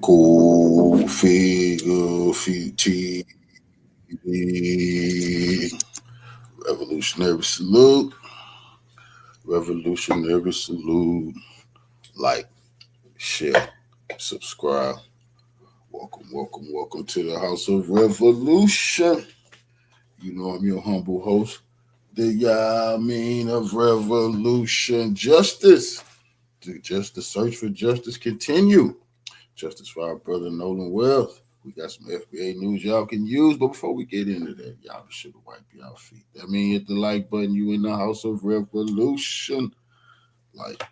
Cool figure, TV, revolutionary salute, revolutionary salute. Like, share, subscribe. Welcome to the House of Revolution. You know I'm your humble host, the Yamin of Revolution. Justice. The search for justice continue. Justice for our brother Nolan Wells. We got some F.B.A. news y'all can use, but before we get into that, y'all should have wiped y'all feet. That means hit the like button. You in the House of Revolution. Like,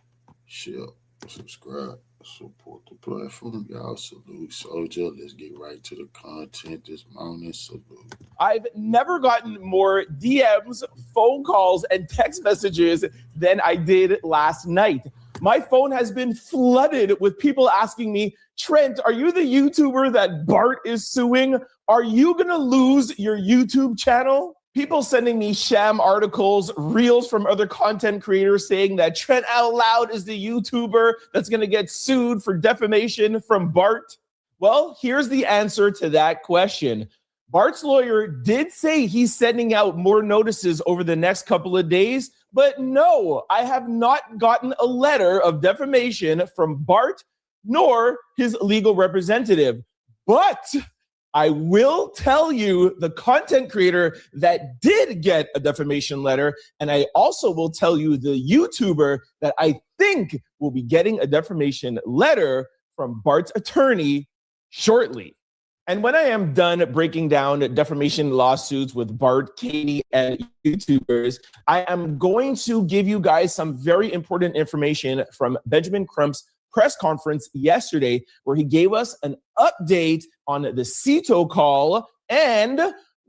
share, subscribe, support the platform. Y'all salute soldier. Let's get right to the content this morning. Salute. I've never gotten more DMs, phone calls, and text messages than I did last night. My phone has been flooded with people asking me, Trent, are you the YouTuber that Bart is suing? Are you going to lose your YouTube channel? People sending me sham articles, reels from other content creators saying that Trent Out Loud is the YouTuber that's going to get sued for defamation from Bart. Well, here's the answer to that question. Bart's lawyer did say he's sending out more notices over the next couple of days, but no, I have not gotten a letter of defamation from Bart nor his legal representative. But I will tell you the content creator that did get a defamation letter, and I also will tell you the YouTuber that I think will be getting a defamation letter from Bart's attorney shortly. And when I am done breaking down defamation lawsuits with Bart, Katie, and YouTubers, I am going to give you guys some very important information from Benjamin Crump's press conference yesterday, where he gave us an update on the CETO call and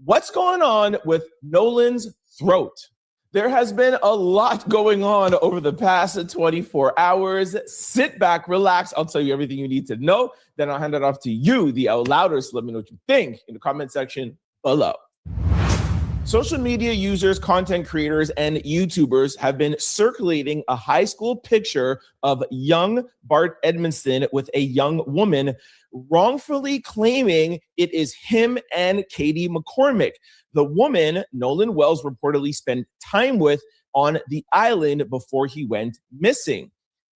what's going on with Nolan's throat. There has been a lot going on over the past 24 hours. Sit back, relax. I'll tell you everything you need to know. Then I'll hand it off to you, the Out Louders. Let me know what you think in the comment section below. Social media users, content creators, and YouTubers have been circulating a high school picture of young Bart Edmondson with a young woman, wrongfully claiming it is him and Katie McCormick, the woman Nolan Wells reportedly spent time with on the island before he went missing.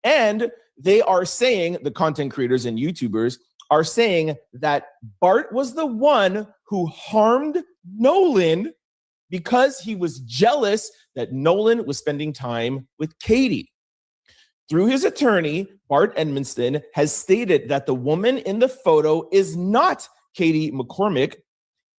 And they are saying, the content creators and YouTubers are saying that Bart was the one who harmed Nolan because he was jealous that Nolan was spending time with Katie. Through his attorney, Bart Edmondson has stated that the woman in the photo is not Katie McCormick,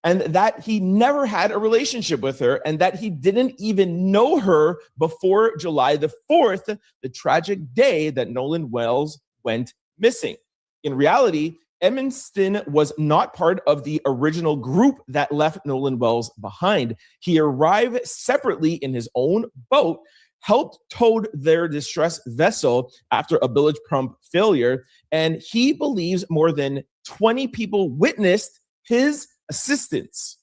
and that he never had a relationship with her, and that he didn't even know her before July the 4th, the tragic day that Nolan Wells went missing. In reality, Edmondson was not part of the original group that left Nolan Wells behind. He arrived separately in his own boat, helped towed their distress vessel after a bilge pump failure, and he believes more than 20 people witnessed his assistance.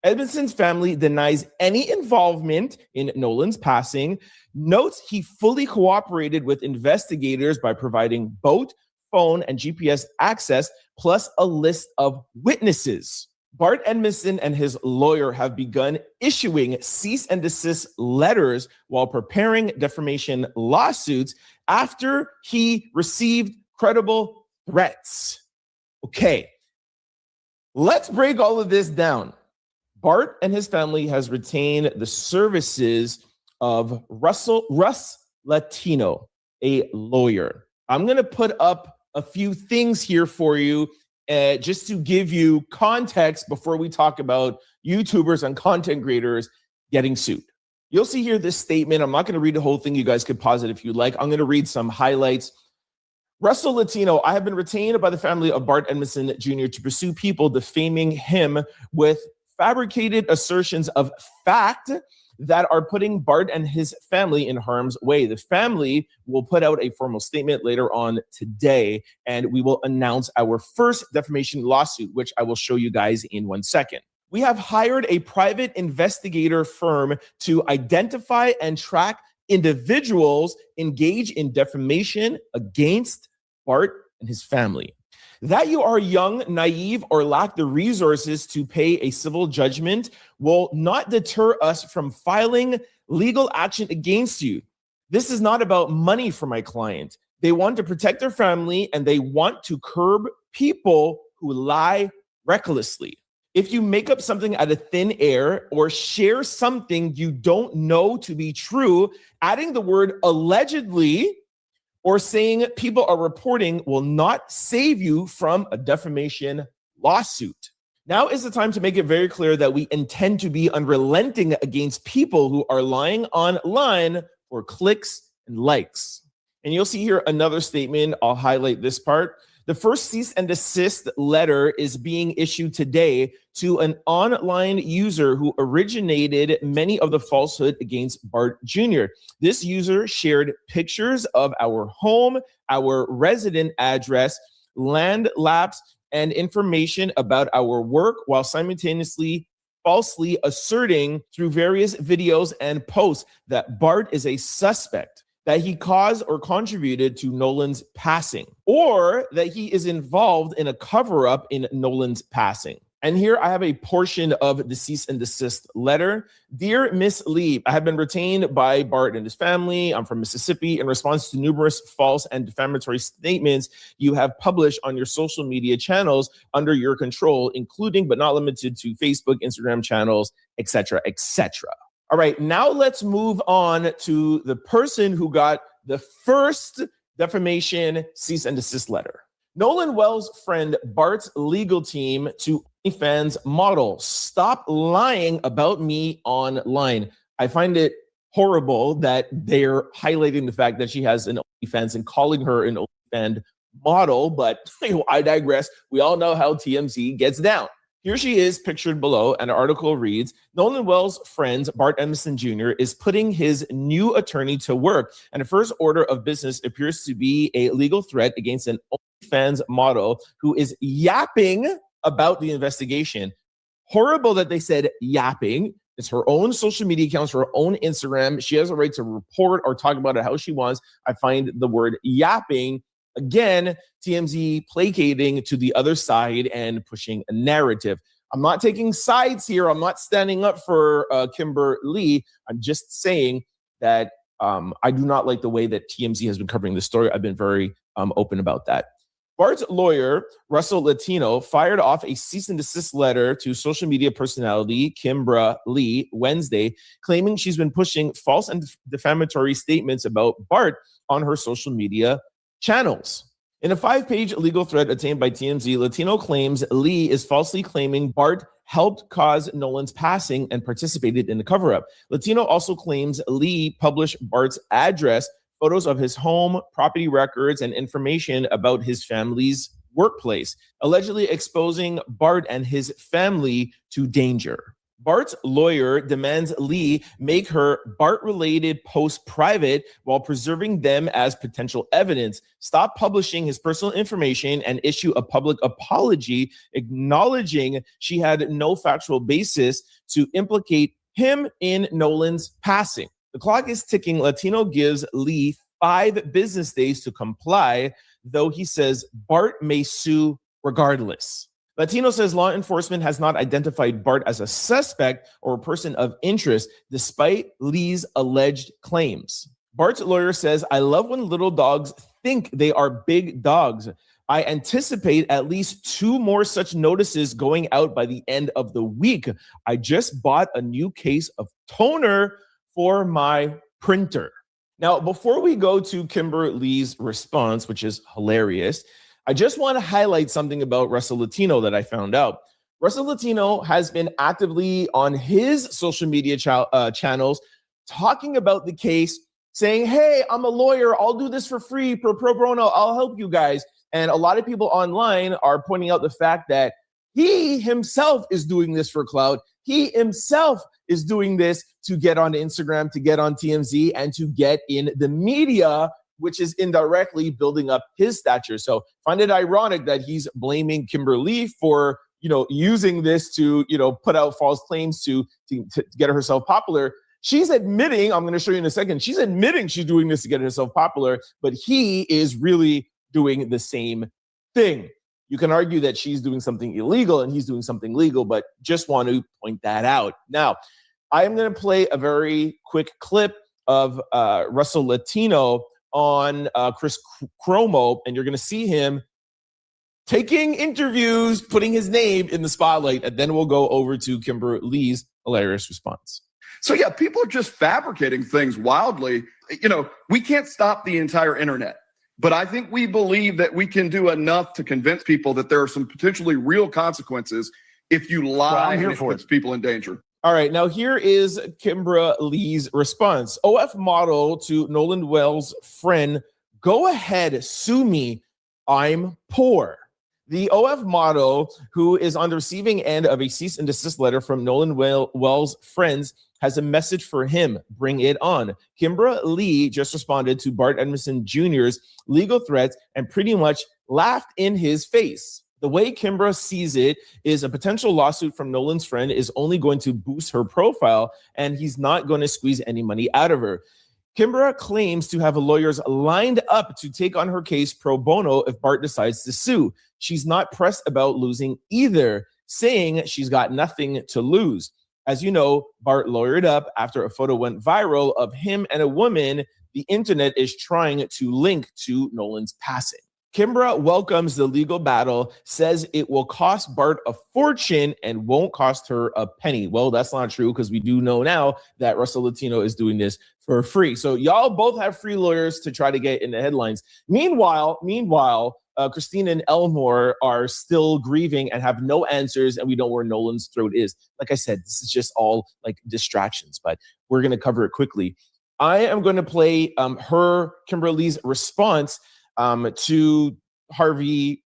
Edmondson's family denies any involvement in Nolan's passing, notes he fully cooperated with investigators by providing boat, phone, and GPS access, plus a list of witnesses. Bart Edmondson and his lawyer have begun issuing cease and desist letters while preparing defamation lawsuits after he received credible threats. Okay, let's break all of this down. Bart and his family has retained the services of Russ Latino, a lawyer. I'm going to put up a few things here for you just to give you context before we talk about YouTubers and content creators getting sued. You'll see here this statement. I'm not going to read the whole thing. You guys could pause it if you like. I'm going to read some highlights. Russell Latino, I have been retained by the family of Bart Edmondson Jr. to pursue people defaming him with fabricated assertions of fact that are putting Bart and his family in harm's way. The family will put out a formal statement later on today, and we will announce our first defamation lawsuit, which I will show you guys in 1 second. We have hired a private investigator firm to identify and track individuals engaged in defamation against Bart and his family. That you are young, naive, or lack the resources to pay a civil judgment will not deter us from filing legal action against you. This is not about money for my client. They want to protect their family and they want to curb people who lie recklessly. If you make up something out of thin air or share something you don't know to be true, adding the word allegedly or saying people are reporting will not save you from a defamation lawsuit. Now is the time to make it very clear that we intend to be unrelenting against people who are lying online for clicks and likes. And you'll see here another statement. I'll highlight this part. The first cease and desist letter is being issued today to an online user who originated many of the falsehood against Bart Jr. This user shared pictures of our home, our resident address, land lapse, and information about our work while simultaneously falsely asserting through various videos and posts that Bart is a suspect, that he caused or contributed to Nolan's passing, or that he is involved in a cover-up in Nolan's passing. And here I have a portion of the cease and desist letter. Dear Miss Lee, I have been retained by Bart and his family. I'm from Mississippi. In response to numerous false and defamatory statements you have published on your social media channels under your control, including but not limited to Facebook, Instagram channels, etc., etc. All right, now let's move on to the person who got the first defamation cease and desist letter. Nolan Wells' friend Bart's legal team to OnlyFans model. Stop lying about me online. I find it horrible that they're highlighting the fact that she has an OnlyFans and calling her an OnlyFans model, but I digress. We all know how TMZ gets down. Here she is pictured below, and the article reads, Nolan Wells' friend, Bart Emerson Jr., is putting his new attorney to work, and the first order of business appears to be a legal threat against an OnlyFans model who is yapping about the investigation. Horrible that they said yapping. It's her own social media accounts, her own Instagram. She has a right to report or talk about it how she wants. I find the word yapping, again, TMZ placating to the other side and pushing a narrative. I'm not taking sides here. I'm not standing up for Kimberly. I'm just saying that I do not like the way that TMZ has been covering this story. I've been very open about that. Bart's lawyer, Russell Latino, fired off a cease and desist letter to social media personality Kimbra Lee Wednesday, claiming she's been pushing false and defamatory statements about Bart on her social media channels. In a 5-page legal thread obtained by TMZ, Latino claims Lee is falsely claiming Bart helped cause Nolan's passing and participated in the cover-up. Latino also claims Lee published Bart's address, photos of his home, property records, and information about his family's workplace, allegedly exposing Bart and his family to danger. Bart's lawyer demands Lee make her Bart-related posts private while preserving them as potential evidence, stop publishing his personal information, and issue a public apology acknowledging she had no factual basis to implicate him in Nolan's passing. The clock is ticking. Latino gives Lee 5 business days to comply, though he says Bart may sue regardless. Latino says law enforcement has not identified Bart as a suspect or a person of interest, despite Lee's alleged claims. Bart's lawyer says, I love when little dogs think they are big dogs. I anticipate at least 2 more such notices going out by the end of the week. I just bought a new case of toner for my printer. Now, before we go to Kimberly's response, which is hilarious, I just want to highlight something about Russell Latino that I found out. Russell Latino has been actively on his social media channels talking about the case, saying, hey, I'm a lawyer. I'll do this for free, pro bono. I'll help you guys. And a lot of people online are pointing out the fact that he himself is doing this for clout. He himself is doing this to get on Instagram, to get on TMZ, and to get in the media, which is indirectly building up his stature. So find it ironic that he's blaming Kimberly for, using this to, put out false claims to get herself popular. She's admitting, I'm going to show you in a second, she's admitting she's doing this to get herself popular, but he is really doing the same thing. You can argue that she's doing something illegal and he's doing something legal, but just want to point that out. Now, I am going to play a very quick clip of Russell Latino on Chris Cuomo, and you're going to see him taking interviews, putting his name in the spotlight, and then we'll go over to Kimberly's hilarious response. So yeah, people are just fabricating things wildly. You know, we can't stop the entire internet, but I think we believe that we can do enough to convince people that there are some potentially real consequences if you lie and it puts people in danger. All right, now here is Kimberly's response. OF model to Nolan Wells' friend, go ahead, sue me, I'm poor. The OF model, who is on the receiving end of a cease and desist letter from Nolan Wells' friends, has a message for him. Bring it on. Kimberly just responded to Bart Edmondson Jr.'s legal threats and pretty much laughed in his face. The way Kimbra sees it is a potential lawsuit from Nolan's friend is only going to boost her profile, and he's not going to squeeze any money out of her. Kimbra claims to have lawyers lined up to take on her case pro bono if Bart decides to sue. She's not pressed about losing either, saying she's got nothing to lose. As you know, Bart lawyered up after a photo went viral of him and a woman the internet is trying to link to Nolan's passing. Kimbra welcomes the legal battle, says it will cost Bart a fortune and won't cost her a penny. Well, that's not true because we do know now that Russell Latino is doing this for free. So y'all both have free lawyers to try to get in the headlines. Meanwhile, Christine and Elmore are still grieving and have no answers, and we don't know where Nolan's throat is. Like I said, this is just all like distractions, but we're going to cover it quickly. I am going to play Kimberly's response to Harvey,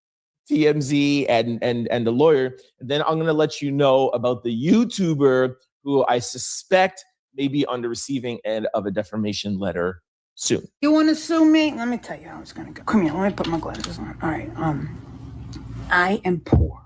TMZ, and the lawyer. And then I'm going to let you know about the YouTuber who I suspect may be on the receiving end of a defamation letter soon. You want to sue me? Let me tell you how it's going to go. Come here, let me put my glasses on. All right. I am poor.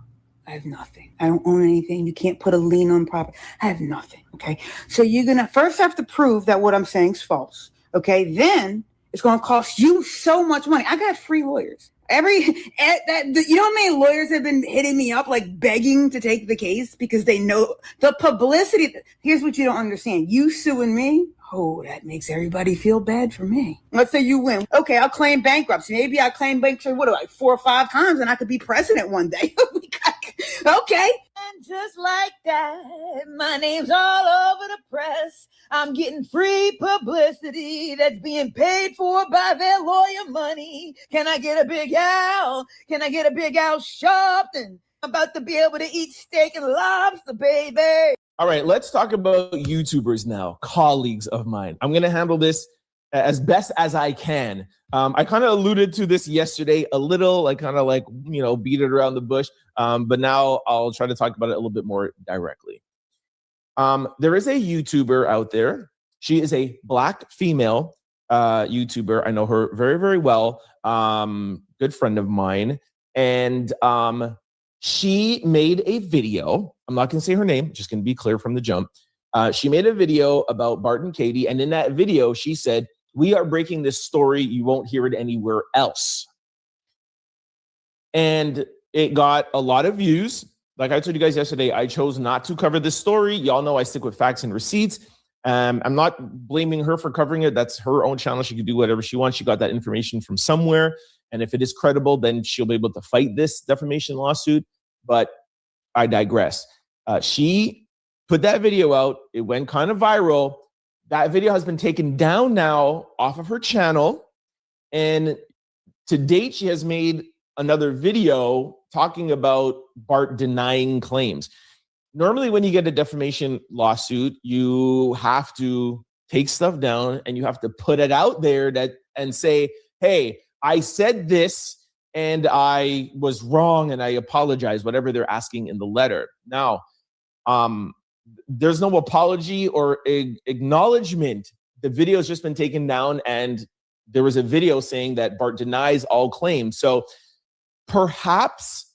I have nothing. I don't own anything. You can't put a lien on property. I have nothing. Okay. So you're going to first have to prove that what I'm saying is false. Okay. Then it's going to cost you so much money. I got free lawyers. You know how many lawyers have been hitting me up, like begging to take the case because they know the publicity. Here's what you don't understand. You suing me. Oh, that makes everybody feel bad for me. Let's say you win. Okay, I'll claim bankruptcy. Maybe I claim bankruptcy, 4 or 5 times, and I could be president one day. Okay. And just like that, my name's all over the press. I'm getting free publicity that's being paid for by their lawyer money. Can I get a big owl? Can I get a big owl something? I'm about to be able to eat steak and lobster, baby. All right, let's talk about YouTubers now, colleagues of mine. I'm going to handle this as best as I can. I kind of alluded to this yesterday a little, beat it around the bush. But now I'll try to talk about it a little bit more directly. There is a YouTuber out there. She is a Black female YouTuber. I know her very, very well. Good friend of mine. And she made a video. I'm not going to say her name, just going to be clear from the jump. She made a video about Bart and Katie. And in that video, she said, "We are breaking this story. You won't hear it anywhere else." And it got a lot of views. Like I told you guys yesterday, I chose not to cover this story. Y'all know I stick with facts and receipts. I'm not blaming her for covering it. That's her own channel. She can do whatever she wants. She got that information from somewhere. And if it is credible, then she'll be able to fight this defamation lawsuit. But I digress. She put that video out. It went kind of viral. That video has been taken down now off of her channel. And to date, she has made another video talking about Bart denying claims. Normally, when you get a defamation lawsuit, you have to take stuff down and you have to put it out there and say, "Hey, I said this and I was wrong and I apologize," whatever they're asking in the letter. Now, there's no apology or acknowledgement. The video has just been taken down, and there was a video saying that Bart denies all claims. So perhaps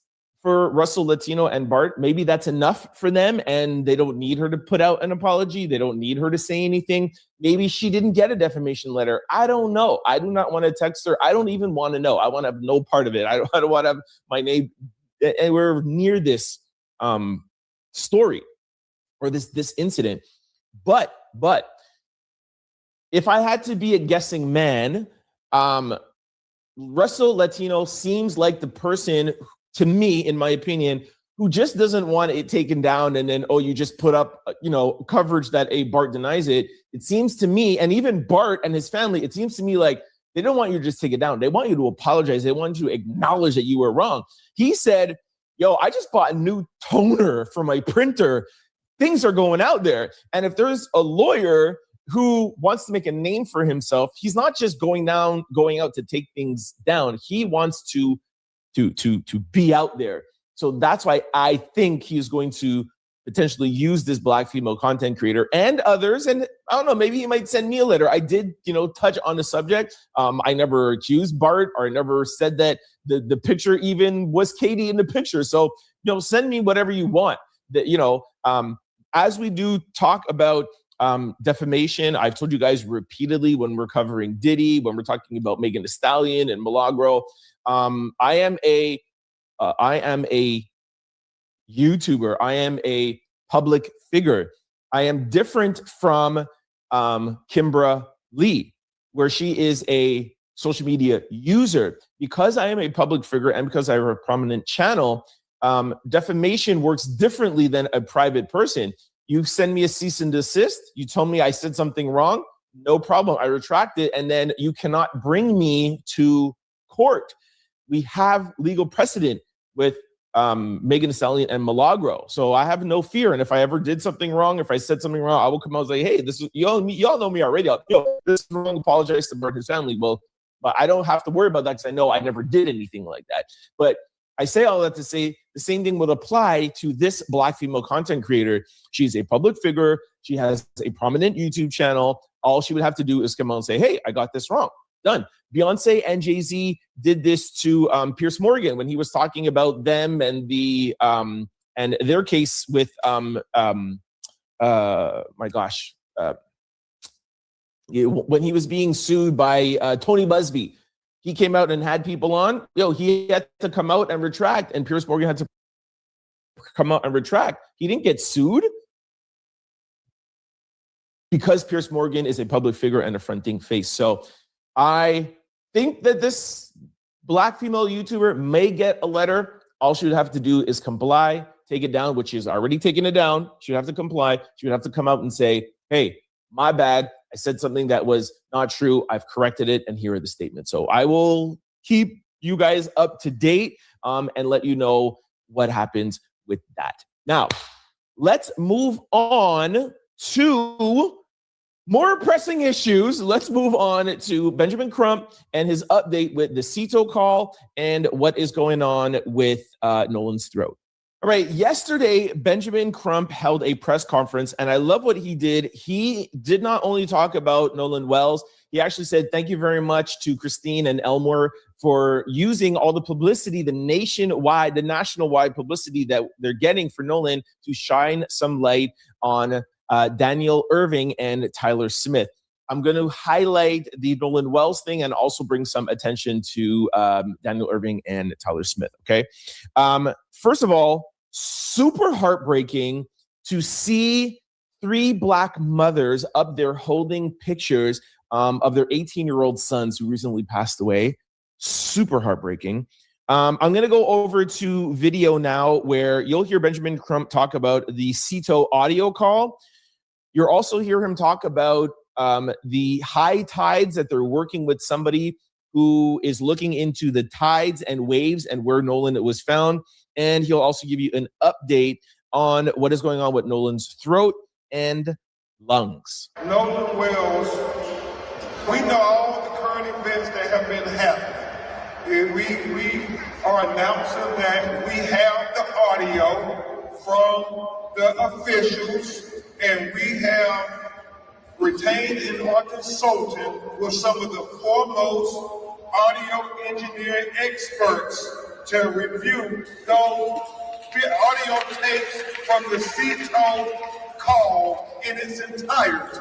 for Russell Latino and Bart. Maybe that's enough for them and they don't need her to put out an apology. They don't need her to say anything. Maybe she didn't get a defamation letter. I don't know. I do not want to text her. I don't even want to know. I want to have no part of it. I don't want to have my name anywhere near this story or this incident. But if I had to be a guessing man, Russell Latino seems like the person, to me, in my opinion, who just doesn't want it taken down and then, you just put up, coverage that Bart denies it. It seems to me, and even Bart and his family, it seems to me like they don't want you to just take it down. They want you to apologize. They want you to acknowledge that you were wrong. He said, I just bought a new toner for my printer. Things are going out there. And if there's a lawyer who wants to make a name for himself, he's not just going out to take things down. He wants to be out there. So that's why I think he's going to potentially use this Black female content creator and others. And I don't know, maybe he might send me a letter. I did, touch on the subject. I never accused Bart, or I never said that the picture even was Katie in the picture. So, send me whatever you want. That, as we do talk about defamation, I've told you guys repeatedly when we're covering Diddy, when we're talking about Megan Thee Stallion and Milagro, I am a YouTuber. I am a public figure. I am different from Kimbra Lee, where she is a social media user. Because I am a public figure and because I have a prominent channel, defamation works differently than a private person. You send me a cease and desist. You told me I said something wrong. No problem. I retract it. And then you cannot bring me to court. We have legal precedent with Megan Thee Stallion and Milagro. So I have no fear. And if I ever did something wrong, if I said something wrong, I will come out and say, hey, this is, y'all know me already. This is wrong. Apologize to Bart and his family. Well, but I don't have to worry about that because I know I never did anything like that. But I say all that to say the same thing would apply to this Black female content creator. She's a public figure. She has a prominent YouTube channel. All she would have to do is come out and say, hey, I got this wrong. Done. Beyonce and Jay-Z did this to Piers Morgan when he was talking about them and and their case with when he was being sued by Tony Busby. He came out and had people on. He had to come out and retract, and Piers Morgan had to come out and retract. He didn't get sued because Piers Morgan is a public figure and a fronting face. So I think that this Black female YouTuber may get a letter. All she would have to do is comply, take it down, which she's already taken it down. She would have to comply. She would have to come out and say, hey, my bad. I said something that was not true. I've corrected it, and here are the statements. So I will keep you guys up to date and let you know what happens with that. Now, let's move on to more pressing issues. Let's move on to Benjamin Crump and his update with the CETO call and what is going on with Nolan's throat. All right, yesterday, Benjamin Crump held a press conference, and I love what he did. He did not only talk about Nolan Wells, he actually said, thank you very much to Christine and Elmore for using all the publicity, the national-wide publicity that they're getting for Nolan to shine some light on Daniel Irving and Tyler Smith. I'm going to highlight the Nolan Wells thing and also bring some attention to Daniel Irving and Tyler Smith, okay? First of all, super heartbreaking to see 3 Black mothers up there holding pictures of their 18-year-old sons who recently passed away. Super heartbreaking. I'm going to go over to video now where you'll hear Benjamin Crump talk about the CETO audio call. You'll also hear him talk about the high tides, that they're working with somebody who is looking into the tides and waves and where Nolan was found. And he'll also give you an update on what is going on with Nolan's throat and lungs. Nolan Wells, we know all the current events that have been happening. We are announcing that we have the audio from the officials, and we have retained and are consulting with some of the foremost audio engineering experts to review those audio tapes from the Seattle call in its entirety.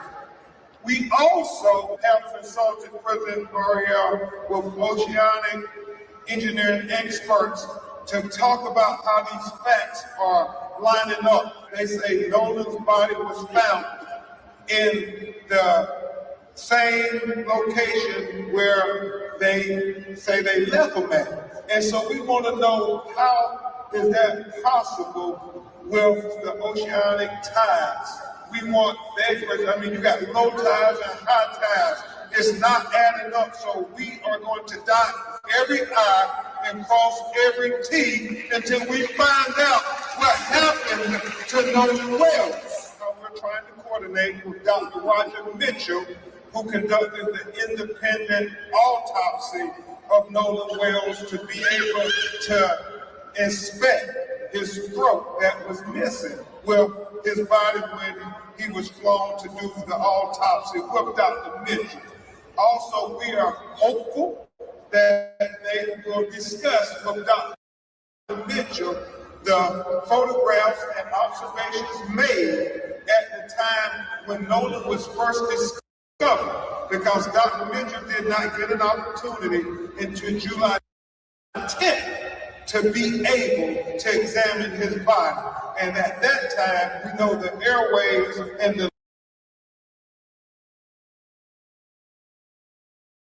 We also have consulted President L'Oreal with oceanic engineering experts to talk about how these facts are lining up. They say Nolan's body was found in the same location where they say they left him at. And so we want to know, how is that possible with the oceanic tides? We want the experts. I mean, you got low tides and high tides. It's not adding up. So we are going to dot every I and cross every T until we find out what happened to Nolan Wells. We're trying to coordinate with Dr. Roger Mitchell, who conducted the independent autopsy of Nolan Wells, to be able to inspect his throat that was missing with his body when he was flown to do the autopsy with Dr. Mitchell. Also, we are hopeful that they will discuss with Dr. Mitchell the photographs and observations made at the time when Nolan was first discovered, because Dr. Mitchell did not get an opportunity until July 10th to be able to examine his body. And at that time, we know the airways and the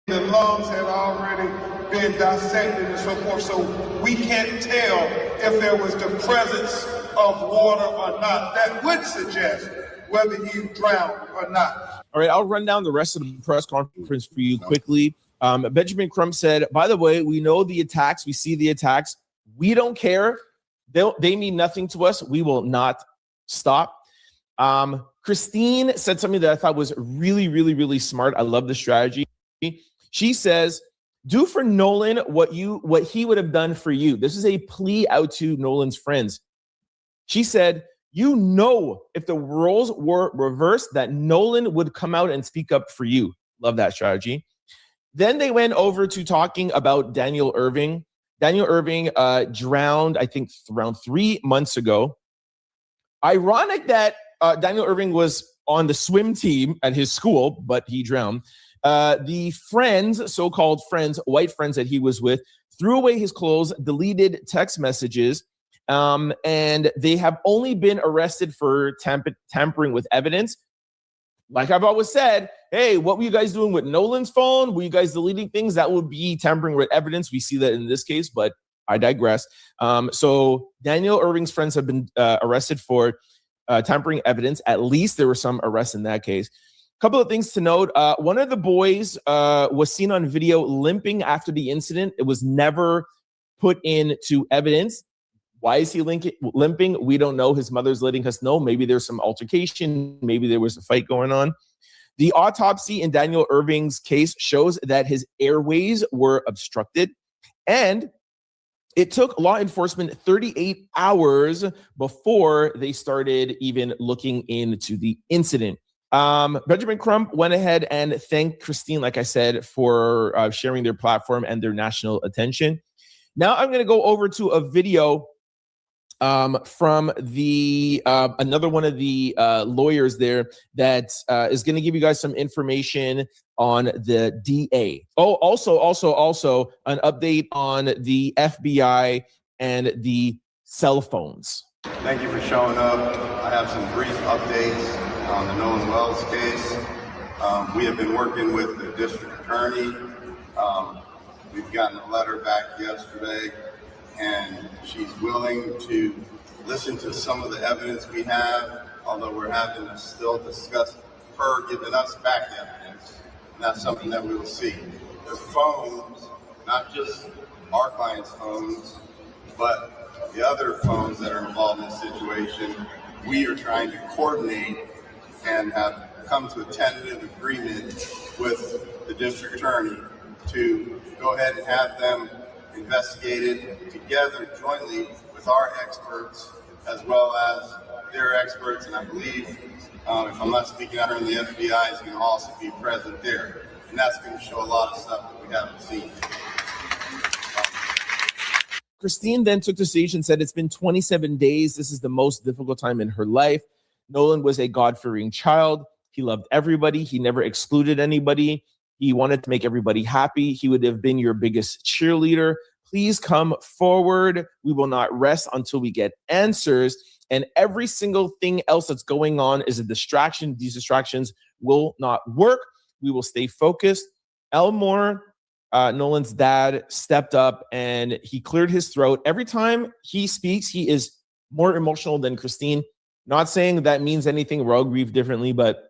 lungs had already been dissected and so forth. So we can't tell if there was the presence of water or not. That would suggest whether he drowned or not. All right, I'll run down the rest of the press conference for you quickly. Benjamin Crump said, by the way, we know the attacks. We see the attacks. We don't care. They mean nothing to us. We will not stop. Christine said something that I thought was really, really, really smart. I love the strategy. She says, do for Nolan what he would have done for you. This is a plea out to Nolan's friends. She said, you know, if the roles were reversed, that Nolan would come out and speak up for you. Love that strategy. Then they went over to talking about Daniel Irving. Daniel Irving drowned, I think, around 3 months ago. Ironic that Daniel Irving was on the swim team at his school, but he drowned. The friends, so-called friends, white friends that he was with, threw away his clothes, deleted text messages, and they have only been arrested for tampering with evidence. Like I've always said, hey, what were you guys doing with Nolan's phone? Were you guys deleting things? That would be tampering with evidence. We see that in this case, but I digress. So Daniel Irving's friends have been arrested for tampering evidence. At least there were some arrests in that case. Couple of things to note. One of the boys was seen on video limping after the incident. It was never put into evidence. Why is he limping? We don't know. His mother's letting us know. Maybe there's some altercation. Maybe there was a fight going on. The autopsy in Daniel Irving's case shows that his airways were obstructed, and it took law enforcement 38 hours before they started even looking into the incident. Benjamin Crump went ahead and thanked Christine, like I said, for sharing their platform and their national attention. Now I'm going to go over to a video from the another one of the lawyers there that is going to give you guys some information on the DA. Oh, also an update on the FBI and the cell phones. Thank you for showing up. I have some brief updates on the Nolan Wells case. We have been working with the district attorney. We've gotten a letter back yesterday, and she's willing to listen to some of the evidence we have, although we're having to still discuss her giving us back evidence, and that's something that we will see. The phones, not just our clients' phones, but the other phones that are involved in this situation, we are trying to coordinate and have come to a tentative agreement with the district attorney to go ahead and have them investigated together jointly with our experts as well as their experts. And I believe, if I'm not speaking out here in the F.B.A. is going to also be present there. And that's going to show a lot of stuff that we haven't seen. Christine then took the stage and said, it's been 27 days. This is the most difficult time in her life. Nolan was a God-fearing child. He loved everybody. He never excluded anybody. He wanted to make everybody happy. He would have been your biggest cheerleader. Please come forward. We will not rest until we get answers. And every single thing else that's going on is a distraction. These distractions will not work. We will stay focused. Elmore, Nolan's dad, stepped up and he cleared his throat. Every time he speaks, he is more emotional than Christine. Not saying that means anything. We're all grieved differently, but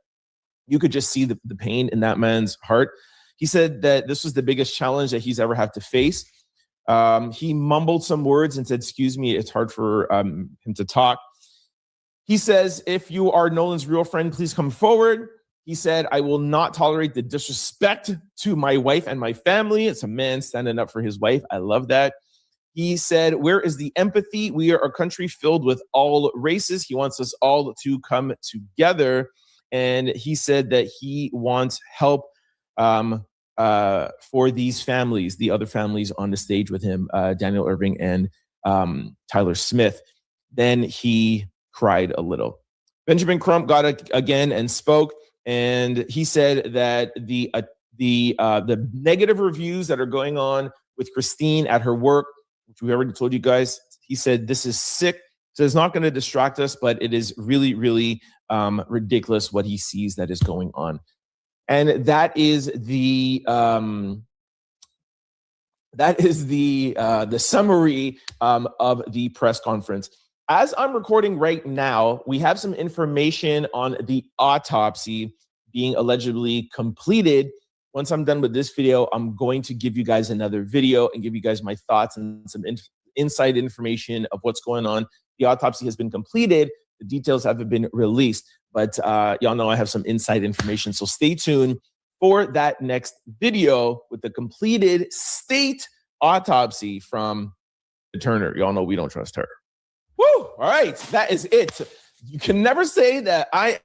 you could just see the pain in that man's heart. He said that this was the biggest challenge that he's ever had to face. He mumbled some words and said, excuse me, it's hard for him to talk. He says, if you are Nolan's real friend, please come forward. He said, I will not tolerate the disrespect to my wife and my family. It's a man standing up for his wife. I love that. He said, where is the empathy? We are a country filled with all races. He wants us all to come together. And he said that he wants help for these families, the other families on the stage with him, Daniel Irving and Tyler Smith. Then he cried a little. Benjamin Crump got it again and spoke. And he said that the negative reviews that are going on with Christine at her work, which we already told you guys, he said this is sick. So it's not going to distract us, but it is really, really ridiculous what he sees that is going on. And that is the summary of the press conference. As I'm recording right now, we have some information on the autopsy being allegedly completed. Once I'm done with this video, I'm going to give you guys another video and give you guys my thoughts and some inside information of what's going on. The autopsy has been completed. The details haven't been released, but y'all know I have some inside information. So stay tuned for that next video with the completed state autopsy from Turner. Y'all know we don't trust her. Woo! All right, that is it. You can never say that I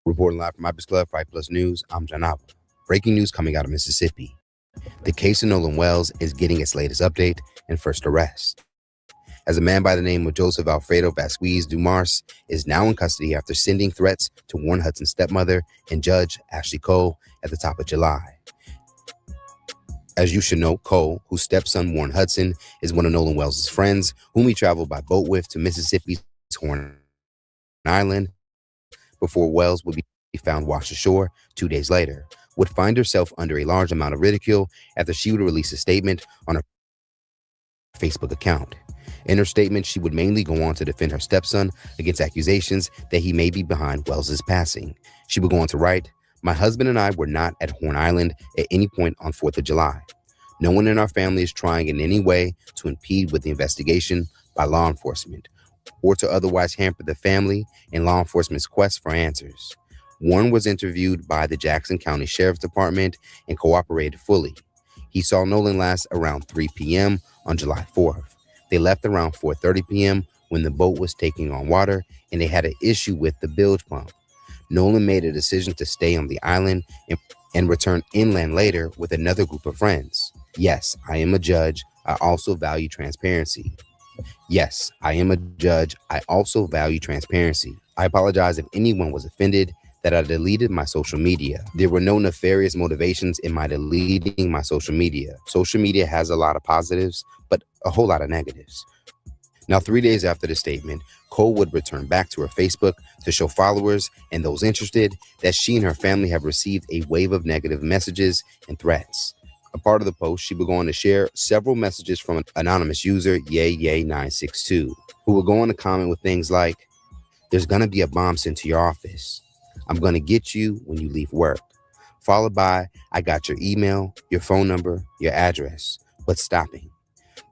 Reporting live from Ibis Club, Fight Plus News, I'm John Alba. Breaking news coming out of Mississippi. The case of Nolan Wells is getting its latest update and first arrest. As a man by the name of Joseph Alfredo Vasquez Dumars is now in custody after sending threats to Warren Hudson's stepmother and Judge Ashley Cole at the top of July. As you should know, Cole, whose stepson Warren Hudson is one of Nolan Wells' friends, whom he traveled by boat with to Mississippi's Horn Island before Wells would be found washed ashore 2 days later, would find herself under a large amount of ridicule after she would release a statement on her Facebook account. In her statement, she would mainly go on to defend her stepson against accusations that he may be behind Wells's passing. She would go on to write, "My husband and I were not at Horn Island at any point on 4th of July. No one in our family is trying in any way to impede with the investigation by law enforcement or to otherwise hamper the family and law enforcement's quest for answers." Warren was interviewed by the Jackson County Sheriff's Department and cooperated fully. He saw Nolan last around 3 p.m. on July 4th. They left around 4:30 p.m. when the boat was taking on water and they had an issue with the bilge pump. Nolan made a decision to stay on the island and return inland later with another group of friends. Yes, I am a judge. I also value transparency. Yes, I am a judge. I also value transparency. I apologize if anyone was offended that I deleted my social media. There were no nefarious motivations in my deleting my social media. Social media has a lot of positives, but a whole lot of negatives. Now, 3 days after the statement, Cole would return back to her Facebook to show followers and those interested that she and her family have received a wave of negative messages and threats. A part of the post, she would go on to share several messages from an anonymous user, Yay962, who would go on to comment with things like, "There's gonna be a bomb sent to your office. I'm gonna get you when you leave work." Followed by, "I got your email, your phone number, your address." But stopping.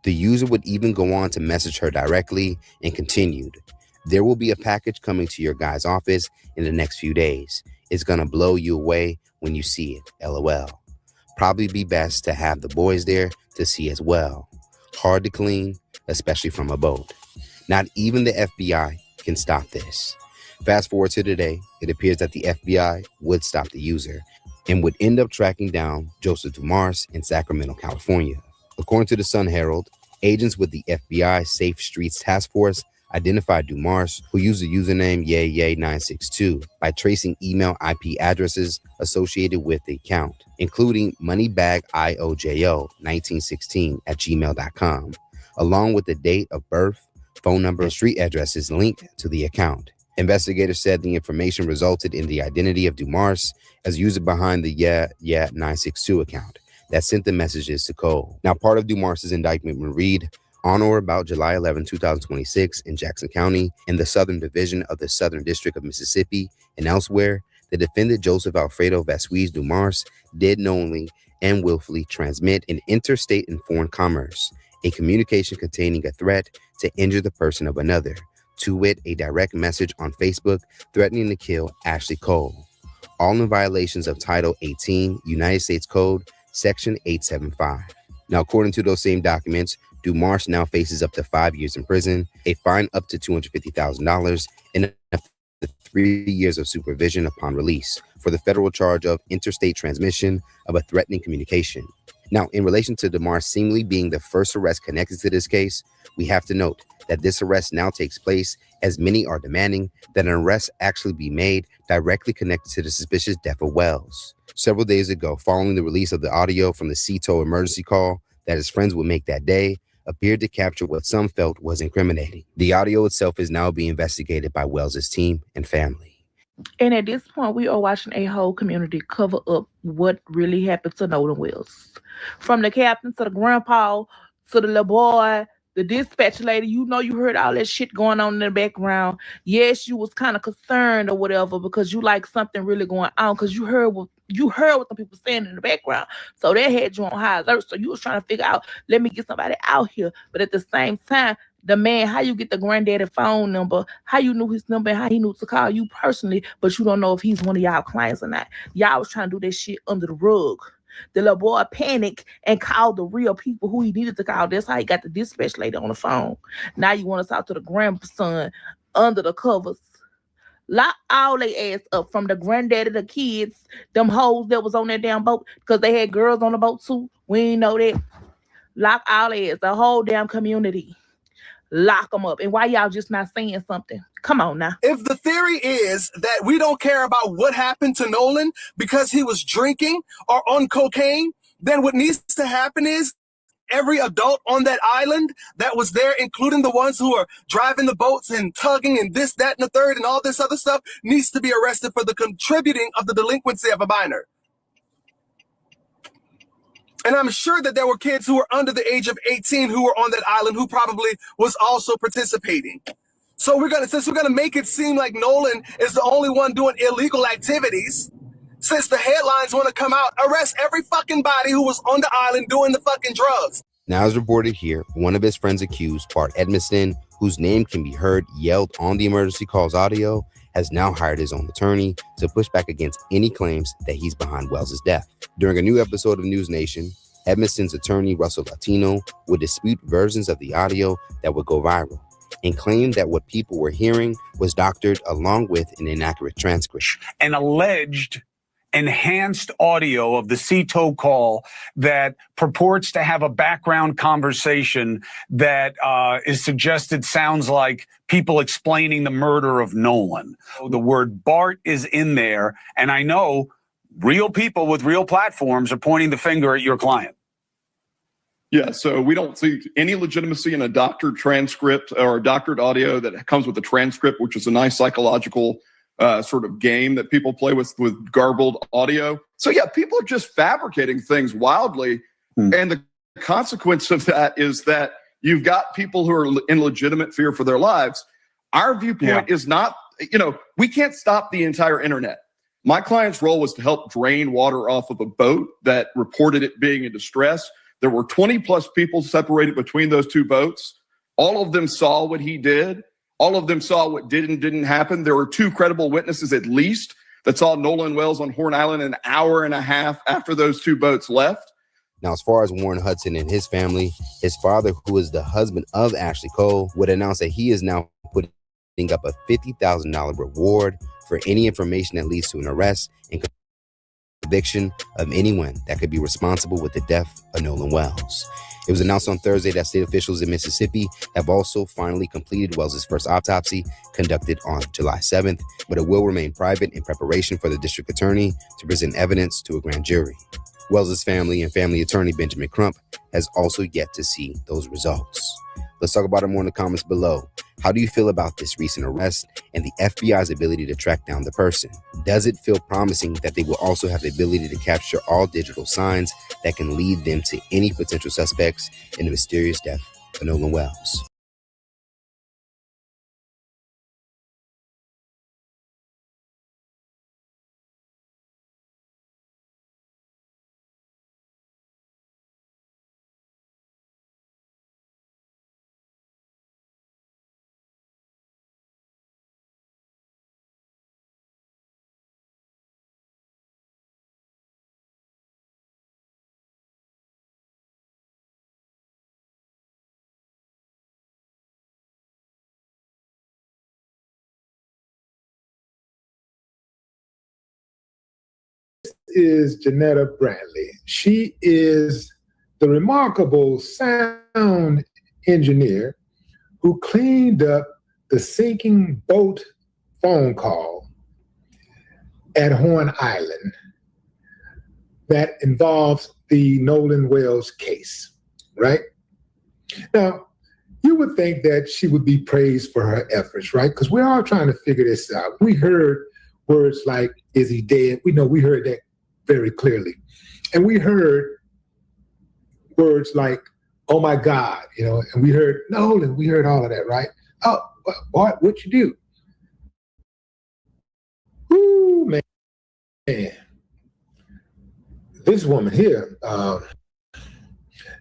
The user would even go on to message her directly and continued, "There will be a package coming to your guy's office in the next few days. It's gonna blow you away when you see it, LOL. Probably be best to have the boys there to see as well. Hard to clean, especially from a boat. Not even the FBI can stop this." Fast forward to today, it appears that the FBI would stop the user and would end up tracking down Joseph Dumars in Sacramento, California. According to the Sun Herald, agents with the FBI Safe Streets Task Force identified Dumars, who used the username Yay962, by tracing email IP addresses associated with the account, including moneybagIOJO1916@gmail.com, along with the date of birth, phone number, and street addresses linked to the account. Investigators said the information resulted in the identity of Dumars as user behind the Yay962 account that sent the messages to Cole. Now, part of Dumars's indictment would read, "On or about July 11, 2026, in Jackson County, in the Southern Division of the Southern District of Mississippi and elsewhere, the defendant Joseph Alfredo Vasquez Dumars did knowingly and willfully transmit in interstate and foreign commerce a communication containing a threat to injure the person of another, to wit, a direct message on Facebook threatening to kill Ashley Cole, all in violations of Title 18, United States Code, Section 875. Now, according to those same documents, Dumars now faces up to 5 years in prison, a fine up to $250,000, and up to 3 years of supervision upon release for the federal charge of interstate transmission of a threatening communication. Now, in relation to Dumars seemingly being the first arrest connected to this case, we have to note that this arrest now takes place as many are demanding that an arrest actually be made directly connected to the suspicious death of Wells. Several days ago, following the release of the audio from the CETO emergency call that his friends would make that day, appeared to capture what some felt was incriminating. The audio itself is now being investigated by Wells' team and family. And at this point, we are watching a whole community cover up what really happened to Nolan Wells. From the captain to the grandpa to the little boy, the dispatch lady, you heard all that shit going on in the background. Yes, you was kind of concerned or whatever because you like something really going on because you heard what the people saying in the background. So that had you on high alert. So you was trying to figure out, let me get somebody out here. But at the same time, the man, how you get the granddaddy phone number, how you knew his number, and how he knew to call you personally, but you don't know if he's one of y'all clients or not. Y'all was trying to do that shit under the rug. The little boy panicked and called the real people who he needed to call. That's how he got the dispatch lady on the phone. Now you want to talk to the grandson under the covers. Lock all they ass up, from the granddaddy, the kids, them hoes that was on that damn boat, because they had girls on the boat too. We ain't know that. Lock all their ass, the whole damn community. Lock them up. And why y'all just not saying something? Come on now. If the theory is that we don't care about what happened to Nolan because he was drinking or on cocaine, then what needs to happen is every adult on that island that was there, including the ones who are driving the boats and tugging and this, that, and the third and all this other stuff, needs to be arrested for the contributing of the delinquency of a minor. And I'm sure that there were kids who were under the age of 18 who were on that island who probably was also participating. So since we're gonna make it seem like Nolan is the only one doing illegal activities, since the headlines want to come out, arrest every fucking body who was on the island doing the fucking drugs. Now, as reported here, one of his friends accused, Bart Edmiston, whose name can be heard yelled on the emergency calls audio, has now hired his own attorney to push back against any claims that he's behind Wells' death. During a new episode of News Nation, Edmiston's attorney, Russell Latino, would dispute versions of the audio that would go viral and claim that what people were hearing was doctored along with an inaccurate transcript. An alleged enhanced audio of the CETO call that purports to have a background conversation that is suggested sounds like people explaining the murder of Nolan. The word Bart is in there, and I know real people with real platforms are pointing the finger at your client. Yeah, so we don't see any legitimacy in a doctored transcript or a doctored audio that comes with a transcript, which is a nice psychological sort of game that people play with garbled audio. So yeah, people are just fabricating things wildly. And the consequence of that is that you've got people who are in legitimate fear for their lives. Our viewpoint is not, we can't stop the entire internet. My client's role was to help drain water off of a boat that reported it being in distress. There were 20 plus people separated between those two boats. All of them saw what he did. All of them saw what did and didn't happen. There were two credible witnesses at least that saw Nolan Wells on Horn Island an hour and a half after those two boats left. Now, as far as Warren Hudson and his family, his father, who is the husband of Ashley Cole, would announce that he is now putting up a $50,000 reward for any information that leads to an arrest and conviction of anyone that could be responsible with the death of Nolan Wells. It was announced on Thursday that state officials in Mississippi have also finally completed Wells's first autopsy, conducted on July 7th, but it will remain private in preparation for the district attorney to present evidence to a grand jury. Wells's family and family attorney Benjamin Crump has also yet to see those results. Let's talk about it more in the comments below. How do you feel about this recent arrest and the FBI's ability to track down the person? Does it feel promising that they will also have the ability to capture all digital signs that can lead them to any potential suspects in the mysterious death of Nolan Wells? Is Janetta Brantley. She is the remarkable sound engineer who cleaned up the sinking boat phone call at Horn Island that involves the Nolan Wells case, right? Now, you would think that she would be praised for her efforts, right? Because we're all trying to figure this out. We heard words like, is he dead? We heard that very clearly. And we heard words like, oh my God, and we heard Nolan, we heard all of that, right? Oh, what you do? Ooh, man. This woman here,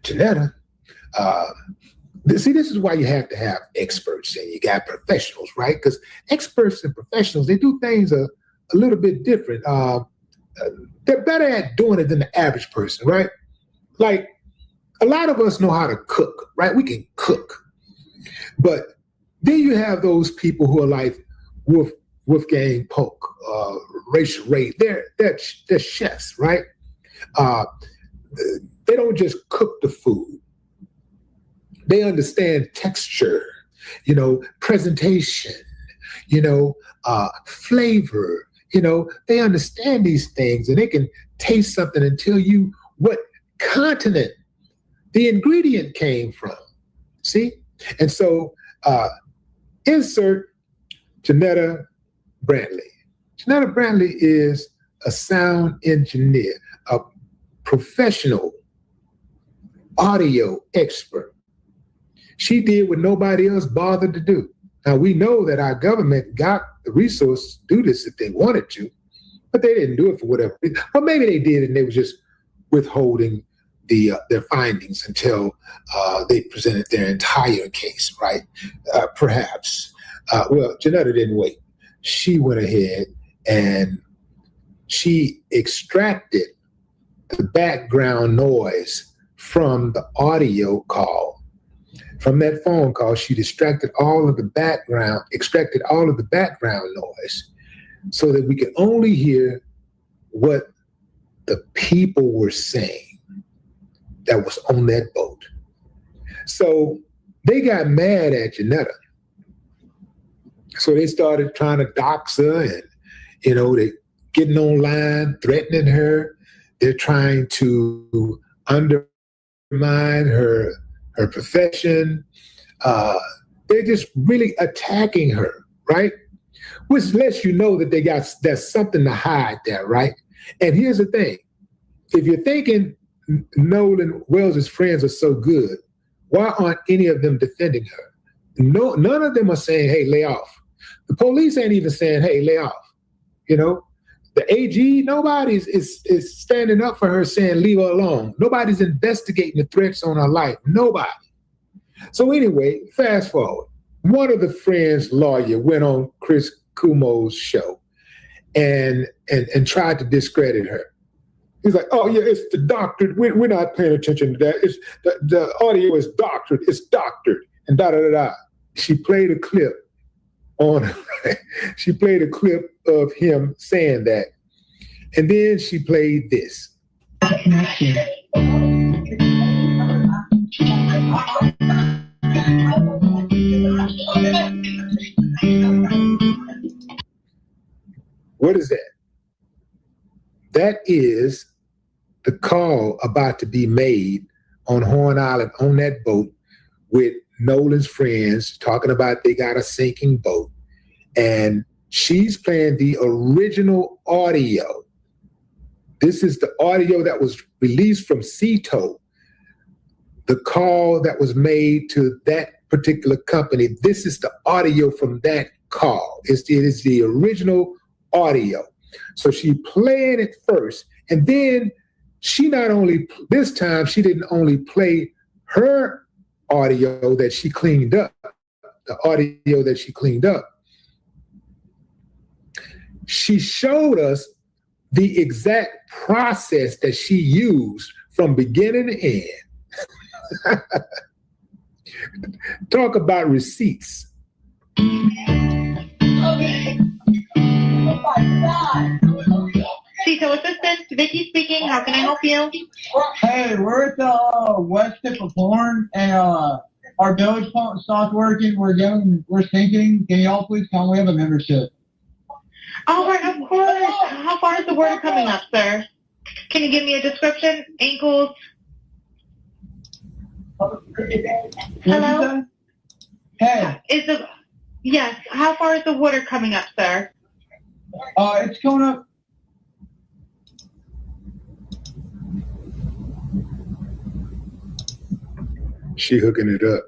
Janetta, see, this is why you have to have experts and you got professionals, right? Because experts and professionals, they do things a little bit different. They're better at doing it than the average person, right? Like, a lot of us know how to cook, right? We can cook. But then you have those people who are like Wolfgang Polk, Rachel Ray. They're chefs, right? They don't just cook the food. They understand texture, presentation, flavor. They understand these things and they can taste something and tell you what continent the ingredient came from. See? And so insert Janetta Brantley. Janetta Brantley is a sound engineer, a professional audio expert. She did what nobody else bothered to do. Now, we know that our government got the resource to do this if they wanted to, but they didn't do it for whatever reason. Or maybe they did and they were just withholding their findings until they presented their entire case, right? Perhaps. Well, Janetta didn't wait. She went ahead and she extracted the background noise from the audio call. From that phone call, she extracted all of the background noise so that we could only hear what the people were saying that was on that boat. So they got mad at Janetta. So they started trying to dox her and, they getting online, threatening her. They're trying to undermine her profession. They're just really attacking her, right? Which lets you know that there's something to hide there, right? And here's the thing. If you're thinking Nolan Wells' friends are so good, why aren't any of them defending her? No, none of them are saying, hey, lay off. The police ain't even saying, hey, lay off. You know, the AG, nobody's is standing up for her saying, leave her alone. Nobody's investigating the threats on her life. Nobody. So anyway, fast forward. One of the friends' lawyer went on Chris Cuomo's show and tried to discredit her. He's like, oh yeah, it's the doctored. We're not paying attention to that. It's the audio is doctored. It's doctored and da da da da. She played a clip she played a clip of him saying that, and then she played this. What is that? That is the call about to be made on Horn Island on that boat with Nolan's friends talking about they got a sinking boat. And she's playing the original audio. This is the audio that was released from CETO, the call that was made to that particular company. This is the audio from that call. It is the original audio. So she played it first, and then she not only, this time she didn't only play her audio that she cleaned up, the audio that she cleaned up. She showed us the exact process that she used from beginning to end. Talk about receipts. CETO Assistant, Vicky speaking. How can I help you? Hey, we're at the west tip of Horn, and our bilge pump stopped working. We're sinking. Can y'all please come? We have a membership. All right, of course. How far is the water coming up, sir? Can you give me a description? Ankles? Hello? Hey. Yes. How far is the water coming up, sir? It's coming up. She hooking it up.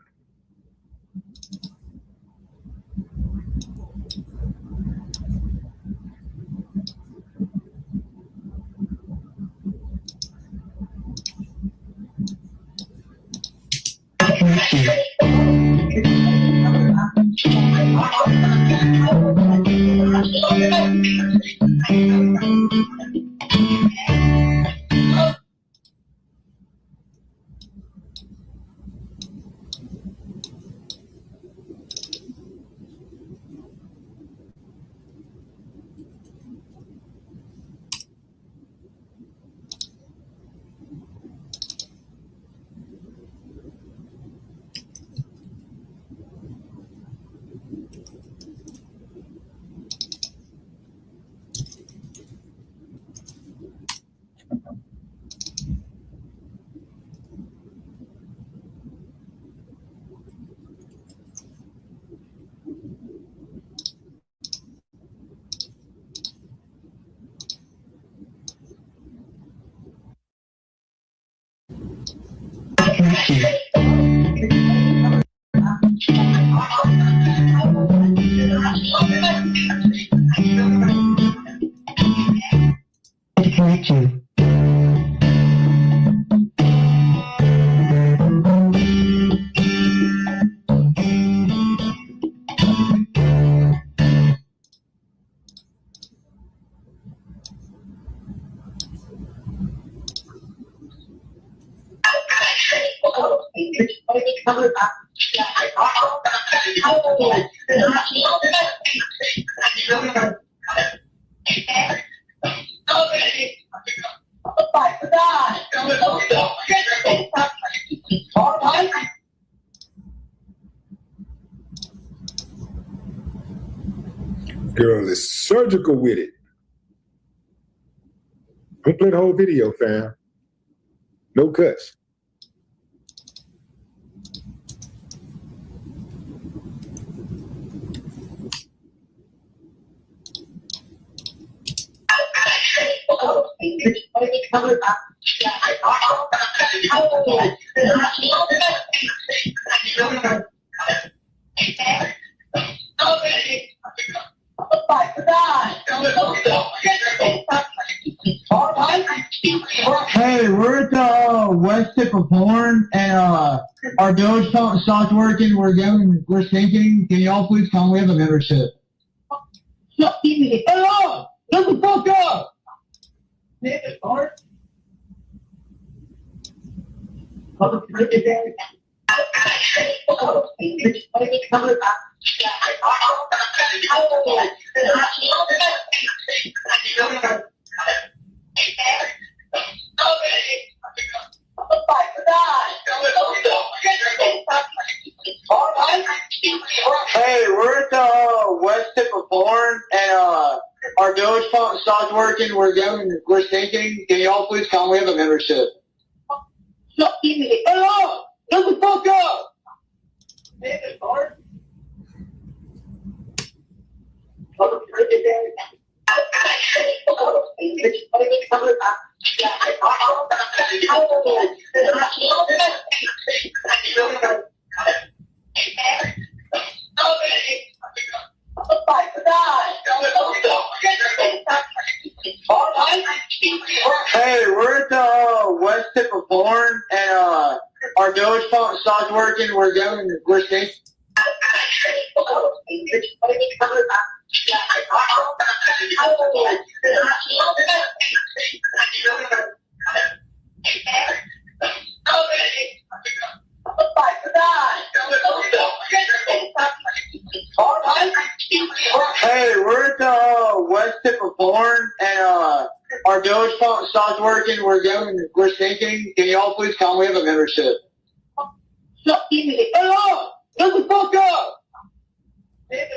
Girl is surgical with it. Don't play the whole video, fam. No cuts. Hey, we're at the west tip of Horn, and our village pump stopped working. We're sinking. Can y'all please come? We have a membership. Hey, up! Shut the fuck up! Hey, we're at the west tip of Horn, and our village pump stopped working. We're sinking. Can y'all please come? We have a membership. Hey, up! Shut the fuck up! Hey, we're at the west tip of Horn, and our village pump stopped working. We're sinking. Hey, we're at the west tip of Horn, and our village pump stopped working. We're sinking. Can y'all please come? We have a membership. Hey, up! Shut the fuck up! Hey,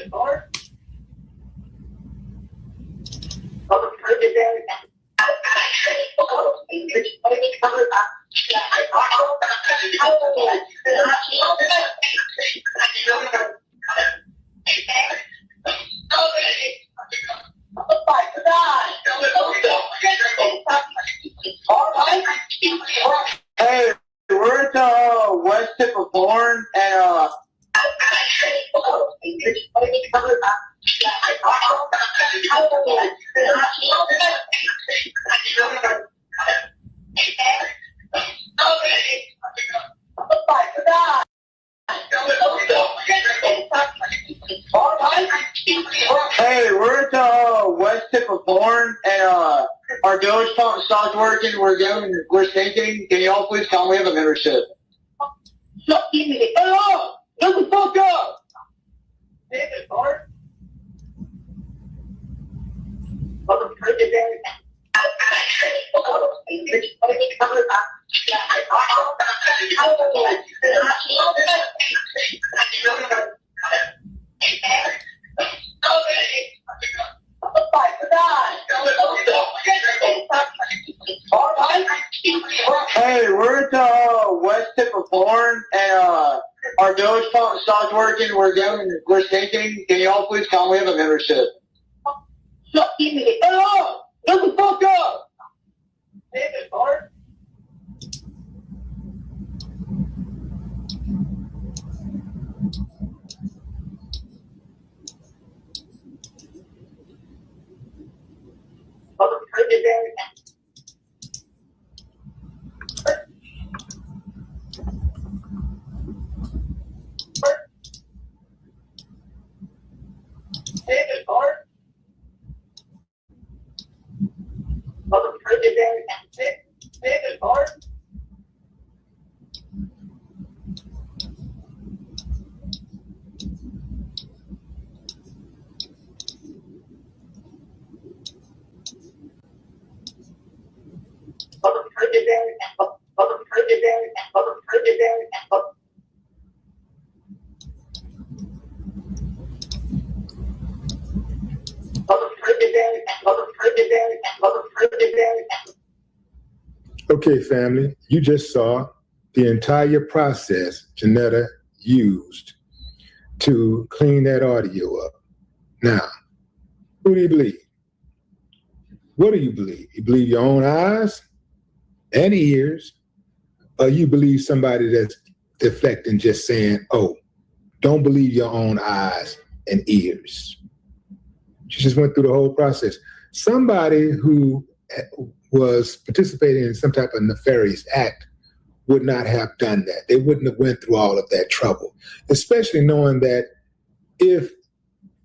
we're at the west tip of Horn, and Hey, we're at the west tip of Horn, and our village pump stopped working. We're sinking. Can y'all please come? We have a membership. Hey, up! Shut the fuck up! Hey, we're at the west tip of Horn, and our village pump stopped working. We're sinking. Can y'all please come? We have a membership. Hey, up! Shut the fuck up! Okay, family, you just saw the entire process Janetta used to clean that audio up. Now, who do you believe? What do you believe? You believe your own eyes and ears, or you believe somebody that's deflecting, just saying, oh, don't believe your own eyes and ears. She just went through the whole process. Somebody who was participating in some type of nefarious act would not have done that. They wouldn't have went through all of that trouble, especially knowing that if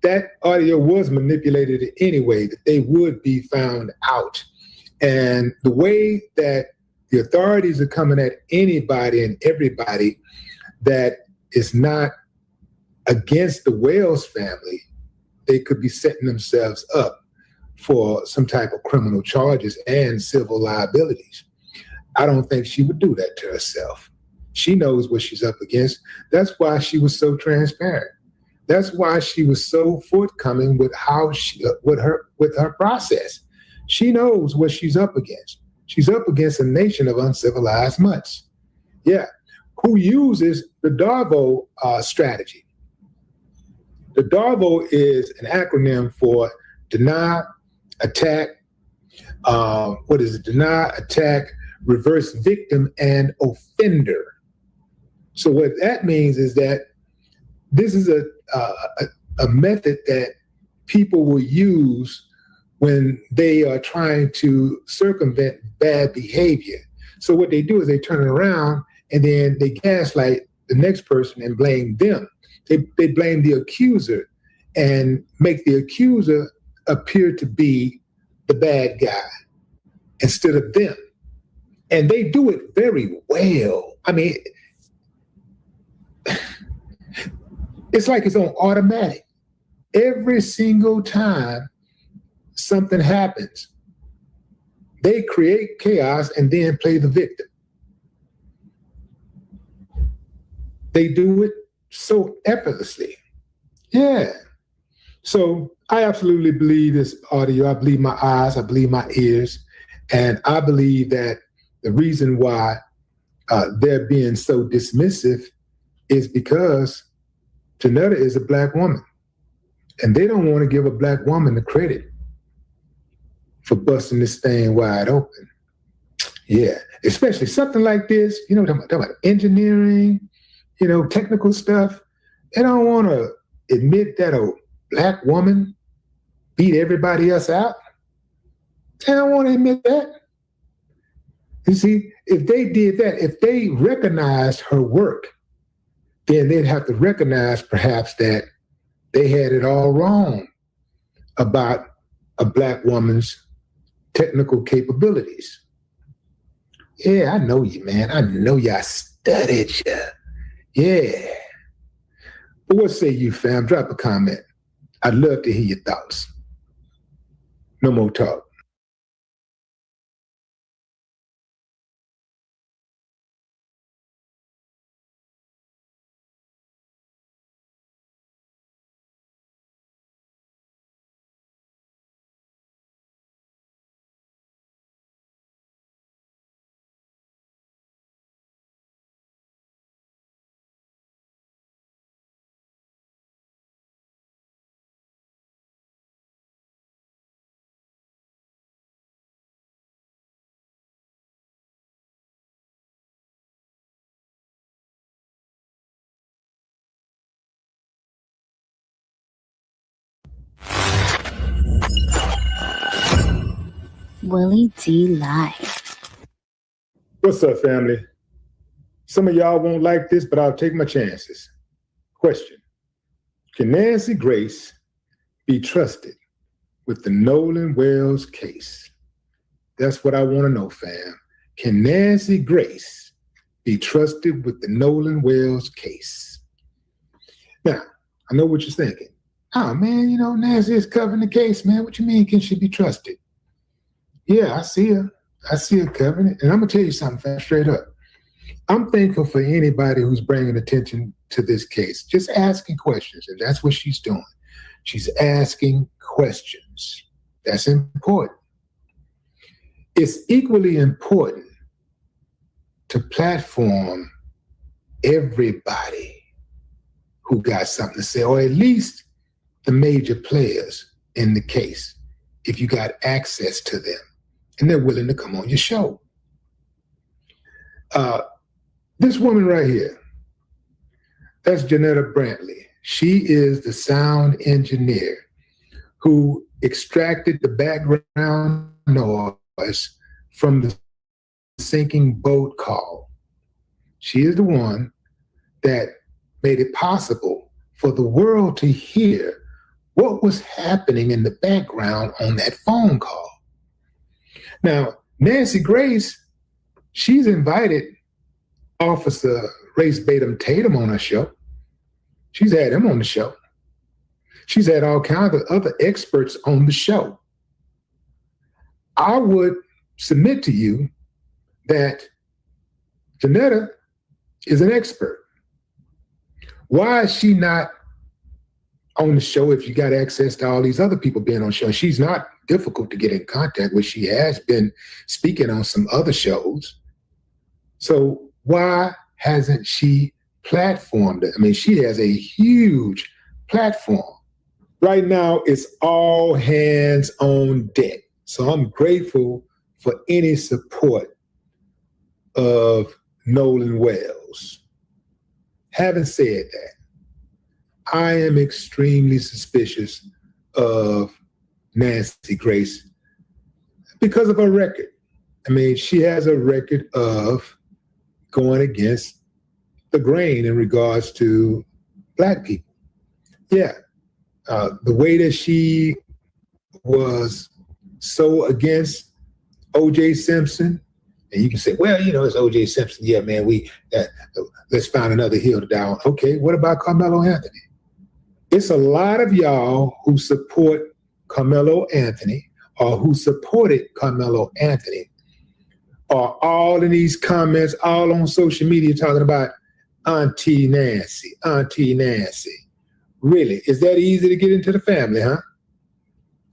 that audio was manipulated in any way, that they would be found out. And the way that the authorities are coming at anybody and everybody that is not against the Wells family, they could be setting themselves up for some type of criminal charges and civil liabilities. I don't think she would do that to herself. She knows what she's up against. That's why she was so transparent. That's why she was so forthcoming with how she, with her process. She knows what she's up against. She's up against a nation of uncivilized mutts. Yeah, who uses the DARVO strategy. The DARVO is an acronym for deny, attack, deny, attack, reverse victim, and offender. So what that means is that this is a method that people will use when they are trying to circumvent bad behavior. So what they do is they turn it around and then they gaslight the next person and blame them. They blame the accuser and make the accuser appear to be the bad guy instead of them. And they do it very well. I mean, it's like it's on automatic. Every single time something happens, they create chaos and then play the victim. They do it so effortlessly. Yeah. So I absolutely believe this audio. I believe my eyes. I believe my ears. And I believe that the reason why they're being so dismissive is because Janetta is a Black woman. And they don't want to give a Black woman the credit for busting this thing wide open. Yeah, especially something like this, talking about engineering, technical stuff. They don't want to admit that a Black woman beat everybody else out. They don't want to admit that. You see, if they did that, if they recognized her work, then they'd have to recognize perhaps that they had it all wrong about a Black woman's technical capabilities. Yeah, I know you, man. I know you. I studied you. Yeah. But what say you, fam? Drop a comment. I'd love to hear your thoughts. No more talk. Willie D Live. What's up, family? Some of y'all won't like this, but I'll take my chances. Question: can Nancy Grace be trusted with the Nolan Wells case? That's what I want to know, fam. Can Nancy Grace be trusted with the Nolan Wells case? Now, I know what you're thinking. Oh, man, Nancy is covering the case, man. What you mean, can she be trusted? Yeah, I see her. I see her covering it. And I'm going to tell you something, fam, straight up. I'm thankful for anybody who's bringing attention to this case, just asking questions. And that's what she's doing. She's asking questions. That's important. It's equally important to platform everybody who got something to say, or at least the major players in the case. if you got access to them and they're willing to come on your show. This woman right here, that's Janetta Brantley. She is the sound engineer who extracted the background noise from the sinking boat call. She is the one that made it possible for the world to hear what was happening in the background on that phone call. Now, Nancy Grace, she's invited Officer Race Batum Tatum on her show. She's had him on the show. She's had all kinds of other experts on the show. I would submit to you that Janetta is an expert. Why is she not on the show if you got access to all these other people being on the show? She's not difficult to get in contact with. She has been speaking on some other shows. So why hasn't she platformed it? I mean, she has a huge platform. Right now, it's all hands on deck. So I'm grateful for any support of Nolan Wells. Having said that, I am extremely suspicious of Nancy Grace because of her record. I mean, she has a record of going against the grain in regards to Black people. Yeah, the way that she was so against O.J. Simpson, and you can say, well, you know, it's O.J. Simpson. Yeah, man, let's find another hill to die on. Okay, what about Carmelo Anthony? It's a lot of y'all who support Carmelo Anthony or who supported Carmelo Anthony are all in these comments, all on social media talking about Auntie Nancy, Auntie Nancy. Really, is that easy to get into the family, huh?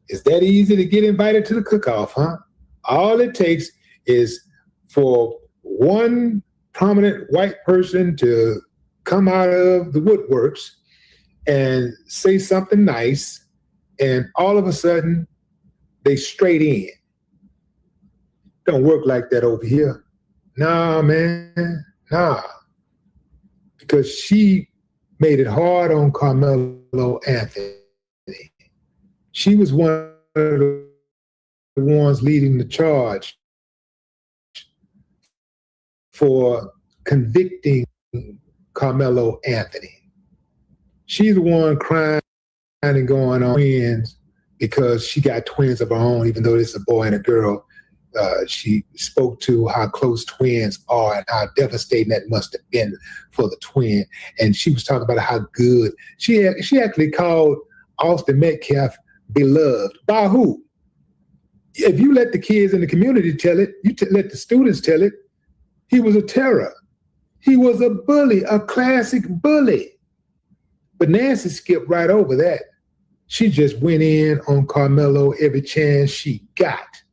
Is that easy to get invited to the cook-off, huh? All it takes is for one prominent white person to come out of the woodworks and say something nice, and all of a sudden, they straight in. Don't work like that over here. Nah, man, nah. Because she made it hard on Carmelo Anthony. She was one of the ones leading the charge for convicting Carmelo Anthony. She's the one crying and going on twins because she got twins of her own, even though it's a boy and a girl. She spoke to how close twins are and how devastating that must have been for the twin. And she was talking about how good. She actually called Austin Metcalf beloved. By who? If you let the kids in the community tell it, let the students tell it, he was a terror. He was a bully, a classic bully. But Nancy skipped right over that. She just went in on Carmelo every chance she got.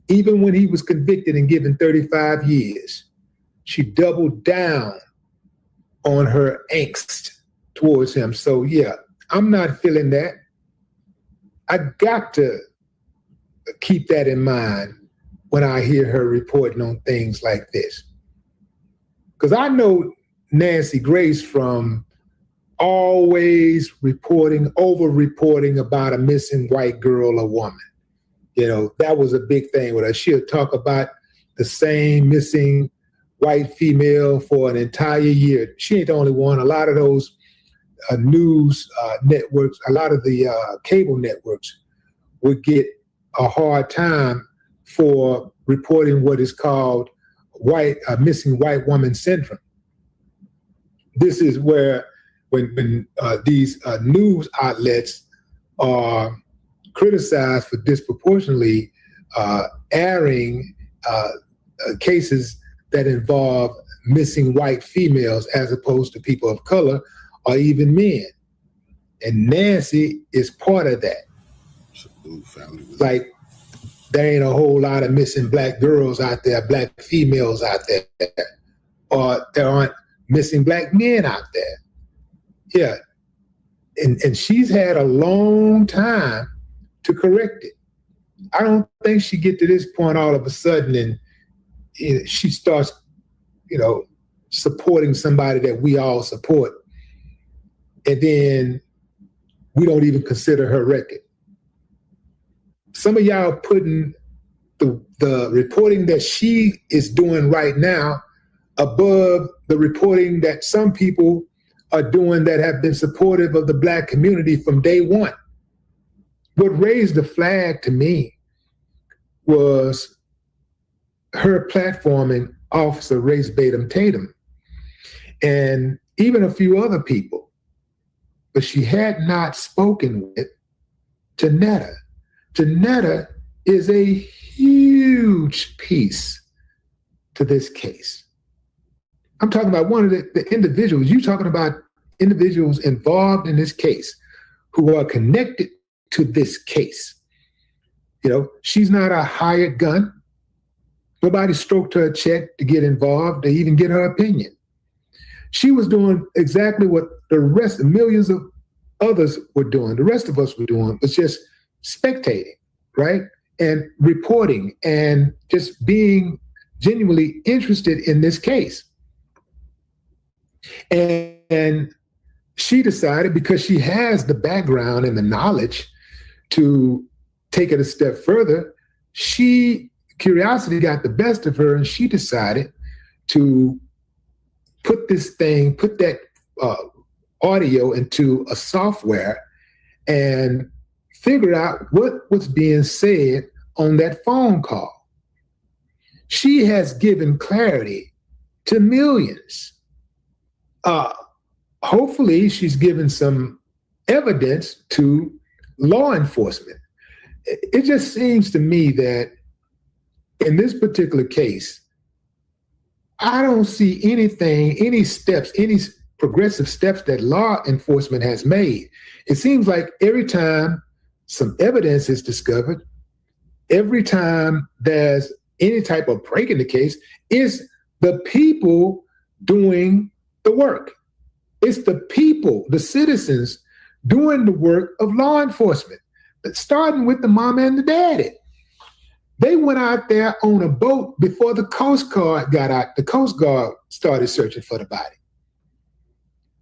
Even when he was convicted and given 35 years, she doubled down on her angst towards him. So yeah, I'm not feeling that. I got to keep that in mind when I hear her reporting on things like this. Because I know Nancy Grace from always over-reporting about a missing white girl or woman. You know, that was a big thing with her. She'll talk about the same missing white female for an entire year. She ain't the only one. A lot of those news networks, a lot of the cable networks would get a hard time for reporting what is called missing white woman syndrome. This is where when these news outlets are criticized for disproportionately airing cases that involve missing white females as opposed to people of color or even men. And Nancy is part of that. Like, there ain't a whole lot of missing Black girls out there, Black females out there, or there aren't missing Black men out there. Yeah. And she's had a long time to correct it. I don't think she get to this point all of a sudden and she starts, supporting somebody that we all support. And then we don't even consider her record. Some of y'all putting the reporting that she is doing right now above the reporting that some people are doing that have been supportive of the Black community from day one. What raised the flag to me was her platforming Officer Race Batum Tatum and even a few other people, but she had not spoken with Janetta. Janetta is a huge piece to this case. I'm talking about one of the individuals. You're talking about individuals involved in this case who are connected to this case. She's not a hired gun. Nobody stroked her check to get involved, to even get her opinion. She was doing exactly what the rest, millions of others were doing. The rest of us were doing was just spectating, right? And reporting and just being genuinely interested in this case. And she decided, because she has the background and the knowledge to take it a step further, curiosity got the best of her, and she decided to put that audio into a software and figure out what was being said on that phone call. She has given clarity to millions. Hopefully, she's given some evidence to law enforcement. It just seems to me that in this particular case, I don't see any steps, any progressive steps that law enforcement has made. It seems like every time some evidence is discovered, every time there's any type of break in the case, it's the people doing the work. It's the people, the citizens, doing the work of law enforcement, starting with the mama and the daddy. They went out there on a boat before the Coast Guard got out. The Coast Guard started searching for the body.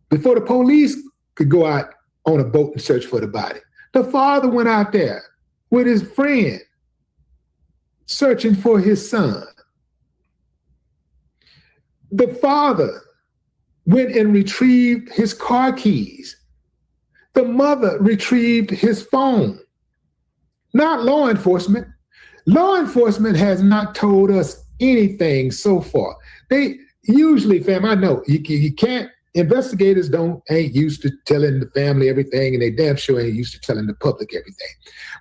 Before the police could go out on a boat and search for the body. The father went out there with his friend, searching for his son. The father went and retrieved his car keys. The mother retrieved his phone. Not law enforcement. Law enforcement has not told us anything so far. They usually, fam, I know you can't. Investigators ain't used to telling the family everything, and they damn sure ain't used to telling the public everything.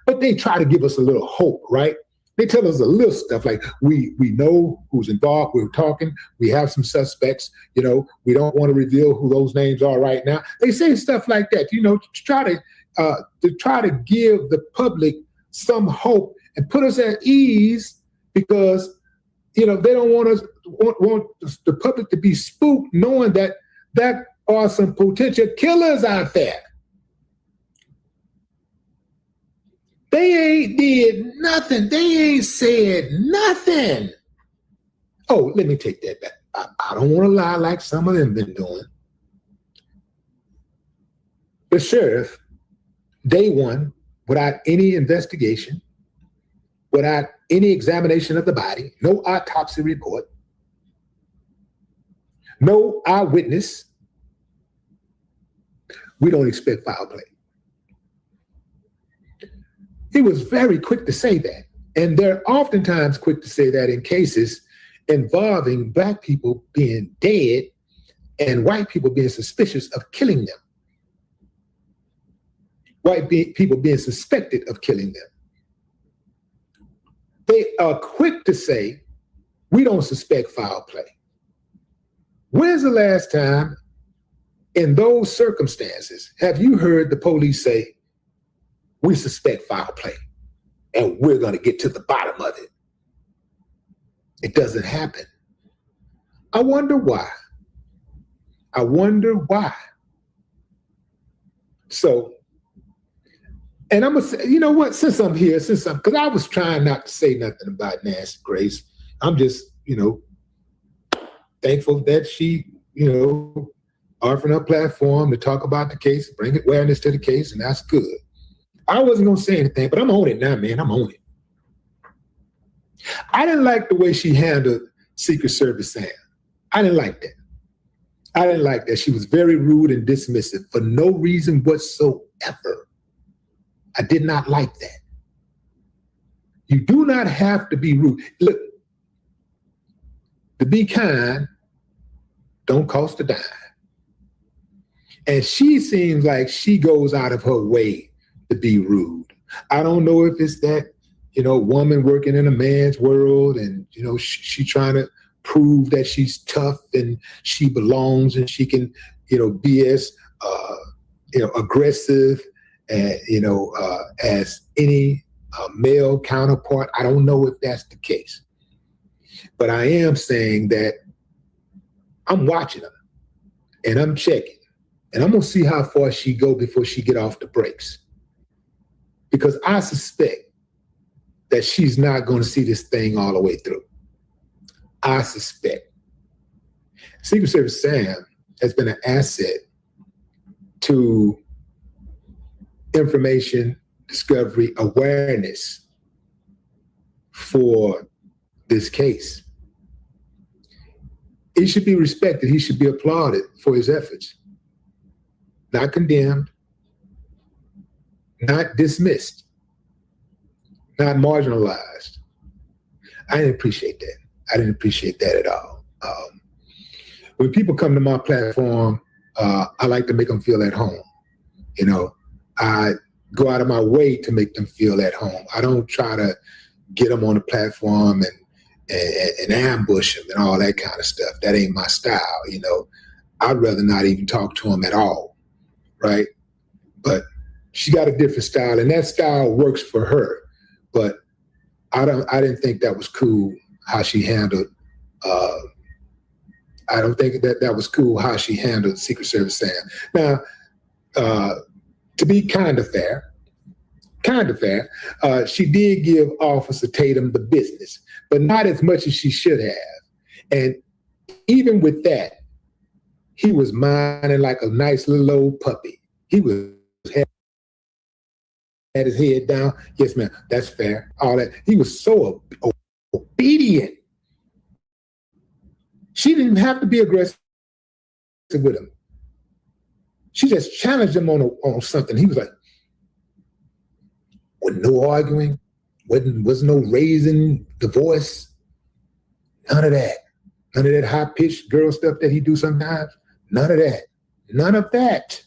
But they try to give us a little hope, right? They tell us a little stuff like we know who's involved. We're talking. We have some suspects. We don't want to reveal who those names are right now. They say stuff like that, to try to give the public some hope and put us at ease, because they don't want the public to be spooked, knowing that there are some potential killers out there. They ain't did nothing. They ain't said nothing. Oh, let me take that back. I don't want to lie like some of them been doing. The sheriff, day one, without any investigation, without any examination of the body, no autopsy report, no eyewitness, we don't expect foul play. He was very quick to say that. And they're oftentimes quick to say that in cases involving Black people being dead and white people being suspicious of killing them. People being suspected of killing them. They are quick to say, we don't suspect foul play. When's the last time in those circumstances have you heard the police say, we suspect foul play and we're going to get to the bottom of it? It doesn't happen. I wonder why. So And I'm gonna say, you know what? Since I'm here, because I was trying not to say nothing about Nancy Grace, I'm just, thankful that she, offering a platform to talk about the case, bring awareness to the case, and that's good. I wasn't gonna say anything, but I'm on it now, man. I'm on it. I didn't like the way she handled Secret Service Sam. I didn't like that. She was very rude and dismissive for no reason whatsoever. I did not like that. You do not have to be rude. Look, to be kind don't cost a dime. And she seems like she goes out of her way to be rude. I don't know if it's that, woman working in a man's world and, she trying to prove that she's tough and she belongs and she can, be as, aggressive and, as any male counterpart. I don't know if that's the case. But I am saying that I'm watching her and I'm checking. And I'm going to see how far she go before she get off the brakes. Because I suspect that she's not going to see this thing all the way through. I suspect. Secret Service Sam has been an asset to information, discovery, awareness for this case. He should be respected. He should be applauded for his efforts. Not condemned, not dismissed, not marginalized. I didn't appreciate that. I didn't appreciate that at all. When people come to my platform, I like to make them feel at home. I go out of my way to make them feel at home. I don't try to get them on the platform and ambush them and all that kind of stuff. That ain't my style. I'd rather not even talk to them at all. Right? But she got a different style, and that style works for her. But I didn't think that was cool how she handled. I don't think that was cool how she handled Secret Service Sam. Now, to be kind of fair, she did give Officer Tatum the business, but not as much as she should have. And even with that, he was minding like a nice little old puppy. He had his head down. Yes, ma'am. That's fair. All that. He was so obedient. She didn't have to be aggressive with him. She just challenged him on something. He was like, with no arguing, was no raising the voice. None of that. None of that high-pitched girl stuff that he do sometimes. None of that. None of that.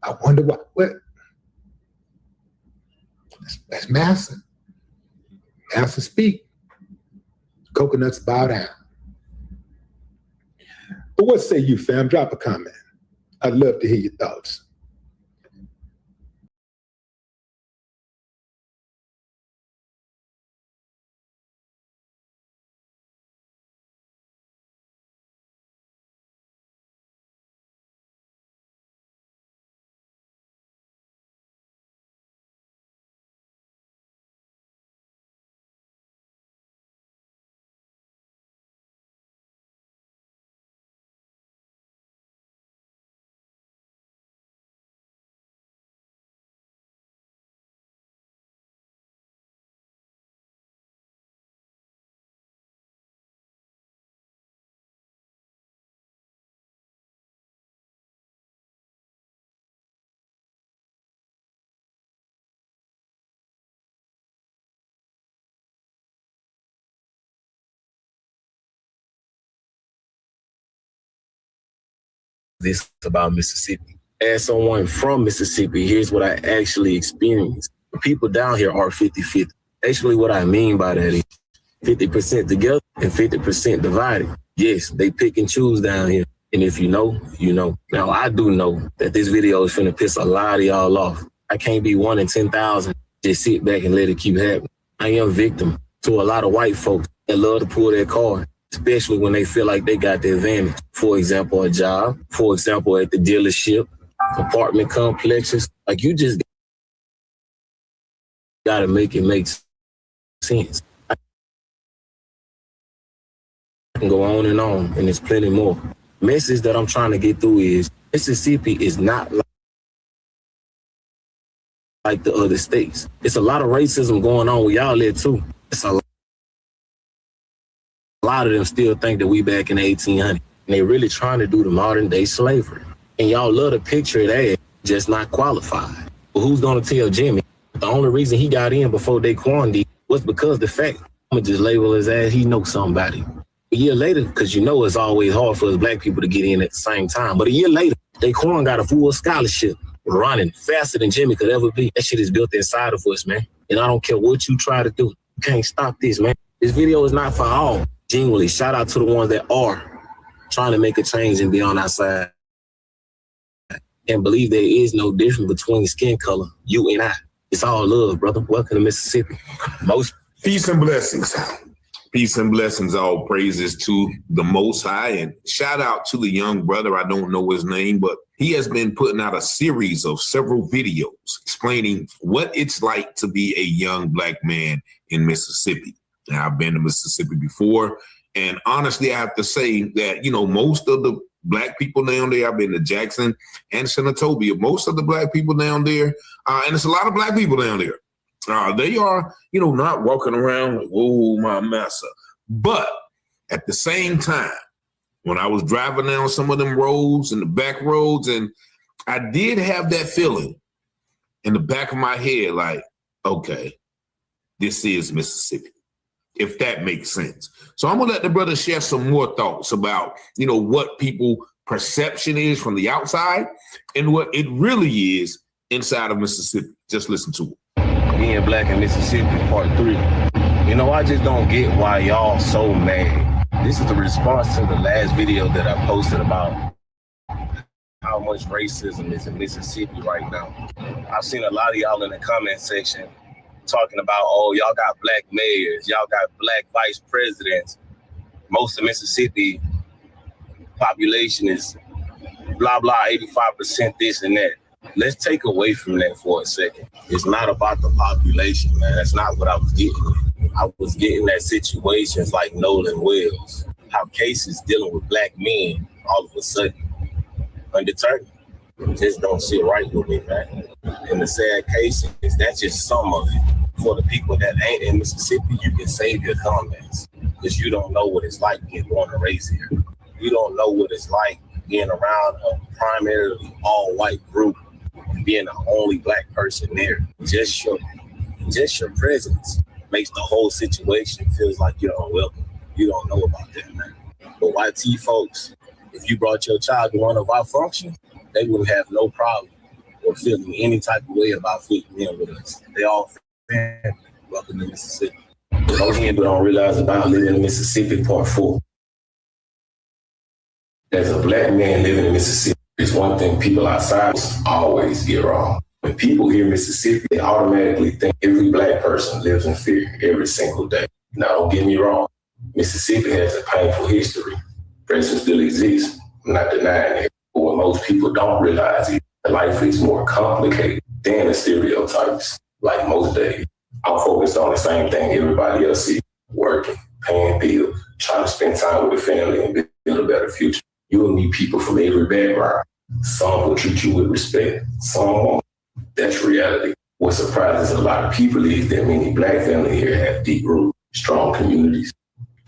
I wonder what that's Massa. Massa speak. Coconuts bow down. But what say you, fam? Drop a comment. I'd love to hear your thoughts. This about Mississippi. As someone from Mississippi, here's what I actually experienced. The people down here are 50-50. Actually, what I mean by that is 50% together and 50% divided. Yes, they pick and choose down here. And if you know, you know. Now, I do know that this video is finna piss a lot of y'all off. I can't be 1 in 10,000. Just sit back and let it keep happening. I am victim to a lot of white folks that love to pull their card, especially when they feel like they got the advantage. For example, a job. For example, at the dealership, apartment complexes. Like, you just Got to make it make sense. I can go on, and there's plenty more. Message that I'm trying to get through is Mississippi is not like the other states. It's a lot of racism going on with y'all there too. It's a lot of them still think that we back in the 1800s. And they really trying to do the modern day slavery. And y'all love to picture that, just not qualified. But who's gonna tell Jimmy the only reason he got in before they quarantined was because the fact, I'm gonna just label his ass, he knows somebody. A year later, because you know it's always hard for us black people to get in at the same time. But a year later, Daquan got a full scholarship, running faster than Jimmy could ever be. That shit is built inside of us, man. And I don't care what you try to do. You can't stop this, man. This video is not for all. Genuinely, shout out to the ones that are trying to make a change and be on our side. And believe there is no difference between skin color, you and I. It's all love, brother. Welcome to Mississippi. Peace and blessings. Peace and blessings, all praises to the Most High. And shout out to the young brother. I don't know his name, but he has been putting out a series of several videos explaining what it's like to be a young black man in Mississippi. Now, I've been to Mississippi before, and honestly, I have to say that, you know, most of the black people down there, I've been to Jackson and Senatobia, most of the black people down there, and it's a lot of black people down there. They are, you know, not walking around like, whoa, my massa. But at the same time, when I was driving down some of them roads and the back roads, and I did have that feeling in the back of my head, like, okay, this is Mississippi, if that makes sense. So I'm gonna let the brother share some more thoughts about, you know, what people perception is from the outside and what it really is inside of Mississippi. Just listen to it. Being Black in Mississippi, part 3. You know, I just don't get why y'all so mad. This is the response to the last video that I posted about how much racism is in Mississippi right now. I've seen a lot of y'all in the comment section talking about, oh, y'all got black mayors, y'all got black vice presidents. Most of Mississippi population is blah, blah, 85% this and that. Let's take away from that for a second. It's not about the population, man. That's not what I was getting at. I was getting at situations like Nolan Wells, how cases dealing with black men all of a sudden undetermined. Just don't sit right with me, man. And the sad case is that's just some of it. For the people that ain't in Mississippi, you can save your comments because you don't know what it's like being born and raised here. You don't know what it's like being around a primarily all-white group and being the only black person there. Just your presence makes the whole situation feels like you're unwelcome. You don't know about that, man. But YT folks, if you brought your child to one of our functions, they wouldn't have no problem or feeling any type of way about fitting in with us. They all family. Welcome to Mississippi. Most people don't realize about living in Mississippi, part 4. As a black man living in Mississippi, it's one thing people outside always get wrong. When people hear Mississippi, they automatically think every black person lives in fear every single day. Now, don't get me wrong. Mississippi has a painful history. Prison still exists. I'm not denying it. But what most people don't realize is that life is more complicated than the stereotypes. Like most days, I'm focused on the same thing everybody else sees. Working, paying bills, trying to spend time with the family and build a better future. You will meet people from every background. Some will treat you with respect, some won't. That's reality. What surprises a lot of people is that many black families here have deep roots, strong communities,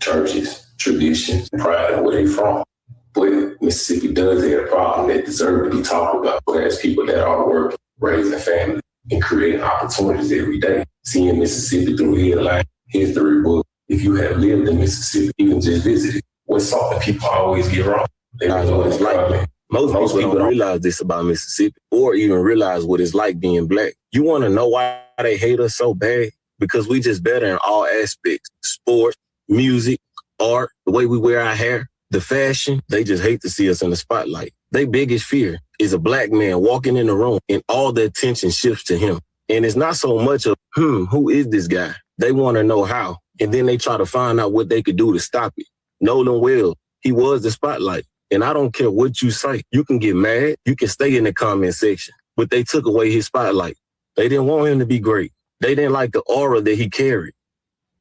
churches, traditions, pride in where they're from. But Mississippi does have a problem that deserves to be talked about, whereas people that are working, raising families, and creating opportunities every day. Seeing Mississippi through headline history book. If you have lived in Mississippi, even just visited, what's something people always get wrong? They don't know what it's like, man. Most people don't realize this about Mississippi or even realize what it's like being black. You want to know why they hate us so bad? Because we just better in all aspects. Sports, music, art, the way we wear our hair, the fashion. They just hate to see us in the spotlight. Their biggest fear is a black man walking in the room and all the attention shifts to him. And it's not so much of, who is this guy? They want to know how. And then they try to find out what they could do to stop it. Nolan Wells, he was the spotlight. And I don't care what you say. You can get mad. You can stay in the comment section. But they took away his spotlight. They didn't want him to be great. They didn't like the aura that he carried.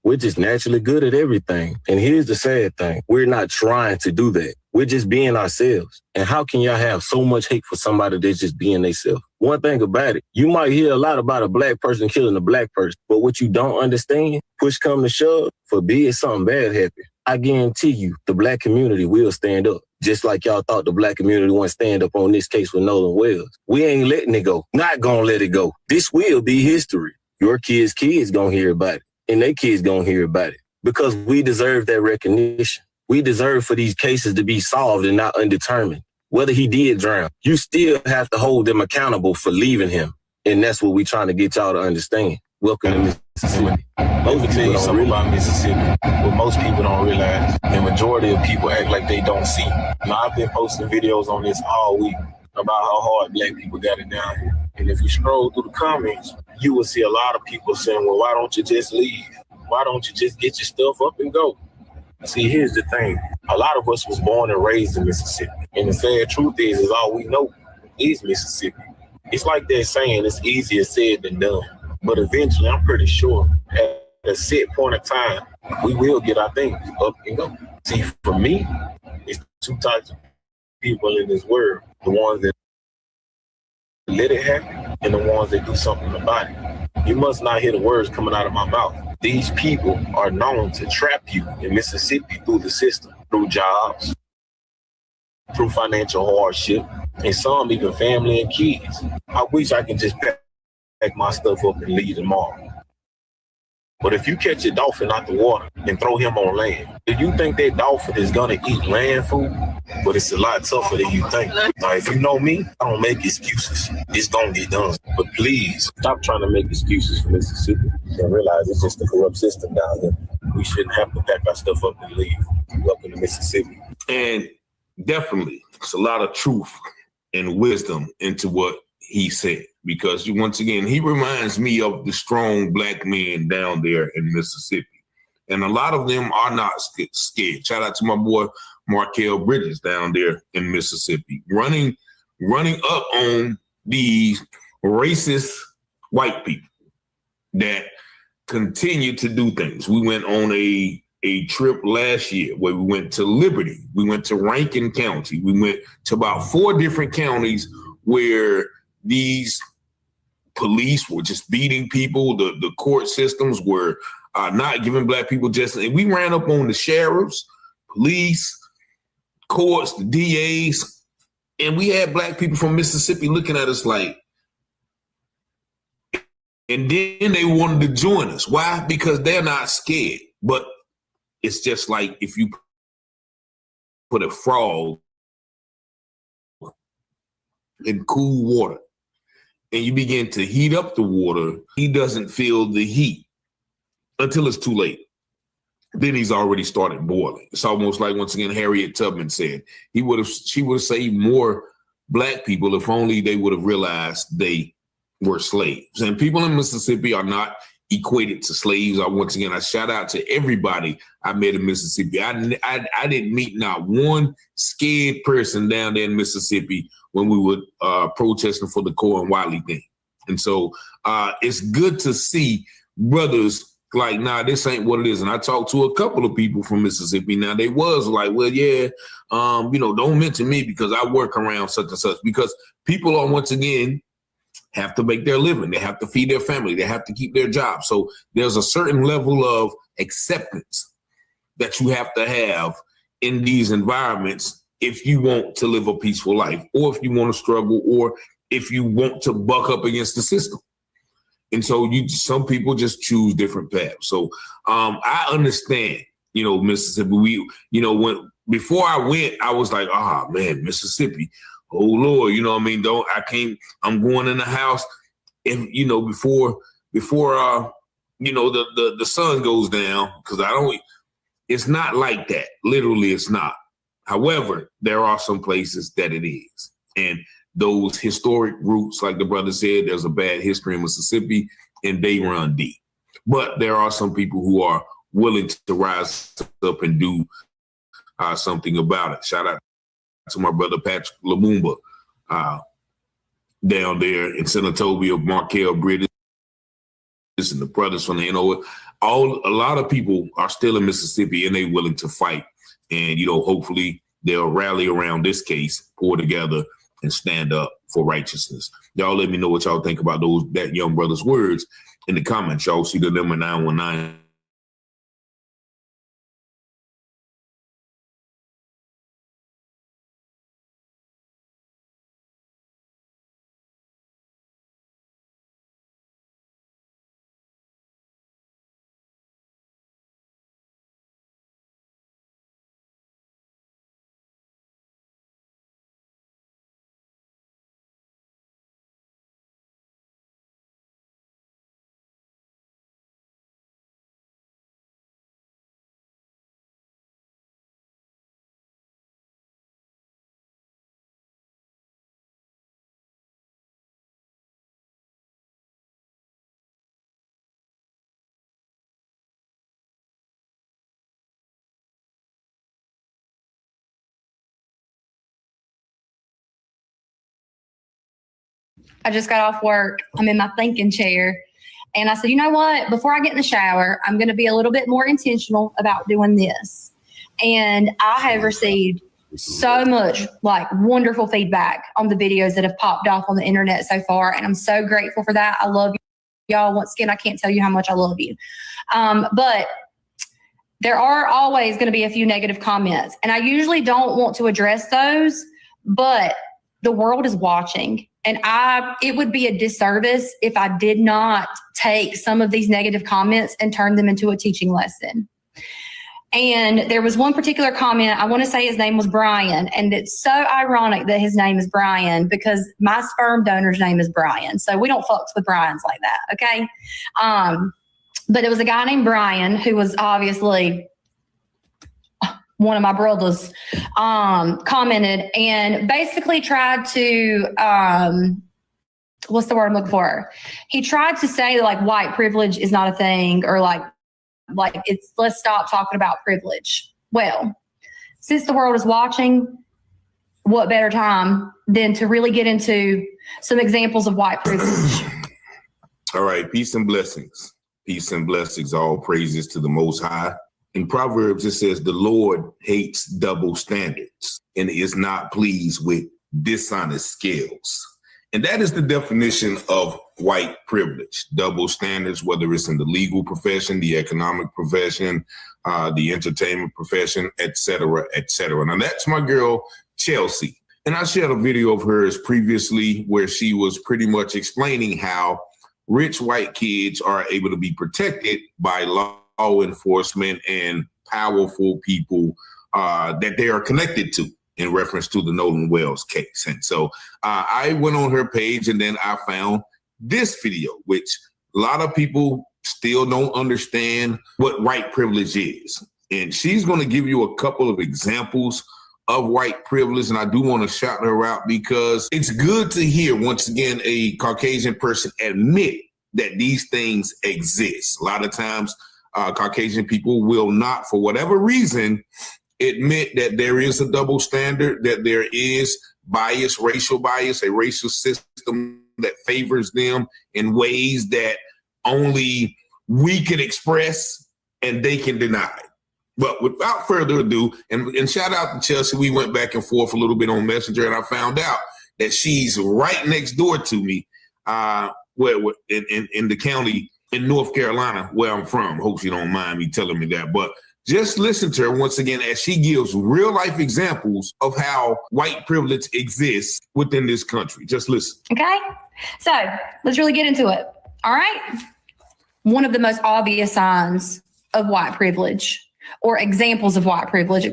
We're just naturally good at everything. And here's the sad thing. We're not trying to do that. We're just being ourselves. And how can y'all have so much hate for somebody that's just being themselves? One thing about it, you might hear a lot about a black person killing a black person, but what you don't understand, push come to shove, forbid something bad happen, I guarantee you the black community will stand up. Just like y'all thought the black community wouldn't stand up on this case with Nolan Wells. We ain't letting it go. Not gonna let it go. This will be history. Your kids' gonna hear about it. And their kids gonna hear about it. Because we deserve that recognition. We deserve for these cases to be solved and not undetermined. Whether he did drown, you still have to hold them accountable for leaving him. And that's what we're trying to get y'all to understand. Welcome to Mississippi. Let me tell you something about Mississippi. What most people don't realize, the majority of people act like they don't see. Now, I've been posting videos on this all week about how hard black people got it down here. And if you scroll through the comments, you will see a lot of people saying, well, why don't you just leave? Why don't you just get your stuff up and go? See, here's the thing. A lot of us was born and raised in Mississippi. And the sad truth is all we know is Mississippi. It's like they're saying it's easier said than done. But eventually, I'm pretty sure at a set point of time, we will get our things up and go. See, for me, it's two types of people in this world. The ones that let it happen and the ones that do something about it. You must not hear the words coming out of my mouth. These people are known to trap you in Mississippi through the system, through jobs, through financial hardship, and some even family and kids. I wish I could just pack my stuff up and leave tomorrow. But if you catch a dolphin out the water and throw him on land, do you think that dolphin is gonna eat land food? But it's a lot tougher than you think. Now, if you know me, I don't make excuses. It's gonna get done. But please, stop trying to make excuses for Mississippi and realize it's just a corrupt system down here. We shouldn't have to pack our stuff up and leave. Welcome to Mississippi. And definitely, it's a lot of truth and wisdom into what he said. Because once again, he reminds me of the strong black men down there in Mississippi. And a lot of them are not scared. Shout out to my boy, Markel Bridges down there in Mississippi, running up on these racist white people that continue to do things. We went on a trip last year where we went to Liberty. We went to Rankin County. We went to about 4 different counties where these police were just beating people. The court systems were not giving black people justice. And we ran up on the sheriffs, police, courts, the DAs, and we had black people from Mississippi looking at us like, and then they wanted to join us. Why? Because they're not scared. But it's just like if you put a frog in cool water and you begin to heat up the water, he doesn't feel the heat until it's too late. Then he's already started boiling. It's almost like, once again, Harriet Tubman said, she would have saved more black people if only they would have realized they were slaves. And people in Mississippi are not equated to slaves. Once again, I shout out to everybody I met in Mississippi. I didn't meet not one scared person down there in Mississippi when we were protesting for the Core and Wiley thing. And so it's good to see brothers like, nah, this ain't what it is. And I talked to a couple of people from Mississippi. Now, they was like, well, yeah, don't mention me because I work around such and such. Because people are, once again, have to make their living. They have to feed their family. They have to keep their job. So there's a certain level of acceptance that you have to have in these environments if you want to live a peaceful life, or if you want to struggle, or if you want to buck up against the system. And so some people just choose different paths. So I understand, Mississippi, before I went, I was like, man, Mississippi, oh Lord, I'm going in the house if, before the sun goes down, because it's not like that. Literally, it's not. However, there are some places that it is. And those historic roots, like the brother said, there's a bad history in Mississippi and they run deep. But there are some people who are willing to rise up and do something about it. Shout out to my brother Patrick Lumumba down there in Senatobia, Markel Bridges, and the brothers from the, a lot of people are still in Mississippi and they willing to fight. And, hopefully they'll rally around this case, pull together and stand up for righteousness. Y'all let me know what y'all think about that young brother's words in the comments. Y'all see the number 919. I just got off work. I'm in my thinking chair. And I said, you know what? Before I get in the shower, I'm going to be a little bit more intentional about doing this. And I have received so much wonderful feedback on the videos that have popped off on the internet so far. And I'm so grateful for that. I love y'all. Once again, I can't tell you how much I love you. But there are always going to be a few negative comments. And I usually don't want to address those, but the world is watching. And it would be a disservice if I did not take some of these negative comments and turn them into a teaching lesson. And there was one particular comment, I want to say his name was Brian. And it's so ironic that his name is Brian because my sperm donor's name is Brian. So we don't fucks with Brian's like that, okay? But it was a guy named Brian who was obviously one of my brothers, commented and basically tried to, what's the word I'm looking for? He tried to say white privilege is not a thing or let's stop talking about privilege. Well, since the world is watching, what better time than to really get into some examples of white privilege? All right. Peace and blessings. Peace and blessings. All praises to the Most High. In Proverbs, it says, the Lord hates double standards and is not pleased with dishonest scales. And that is the definition of white privilege, double standards, whether it's in the legal profession, the economic profession, the entertainment profession, et cetera, et cetera. Now, that's my girl, Chelsea. And I shared a video of hers previously where she was pretty much explaining how rich white kids are able to be protected by law enforcement and powerful people that they are connected to in reference to the Nolan Wells case. And so I went on her page and then I found this video, which a lot of people still don't understand what white privilege is. And she's going to give you a couple of examples of white privilege. And I do want to shout her out because it's good to hear, once again, a Caucasian person admit that these things exist. A lot of times, Caucasian people will not, for whatever reason, admit that there is a double standard, that there is bias, racial bias, a racial system that favors them in ways that only we can express and they can deny. But without further ado, and shout out to Chelsea, we went back and forth a little bit on Messenger, and I found out that she's right next door to me, in the county in North Carolina, where I'm from. Hope you don't mind me telling me that. But just listen to her once again as she gives real life examples of how white privilege exists within this country. Just listen. Okay. So let's really get into it. All right. One of the most obvious signs of white privilege, or examples of white privilege,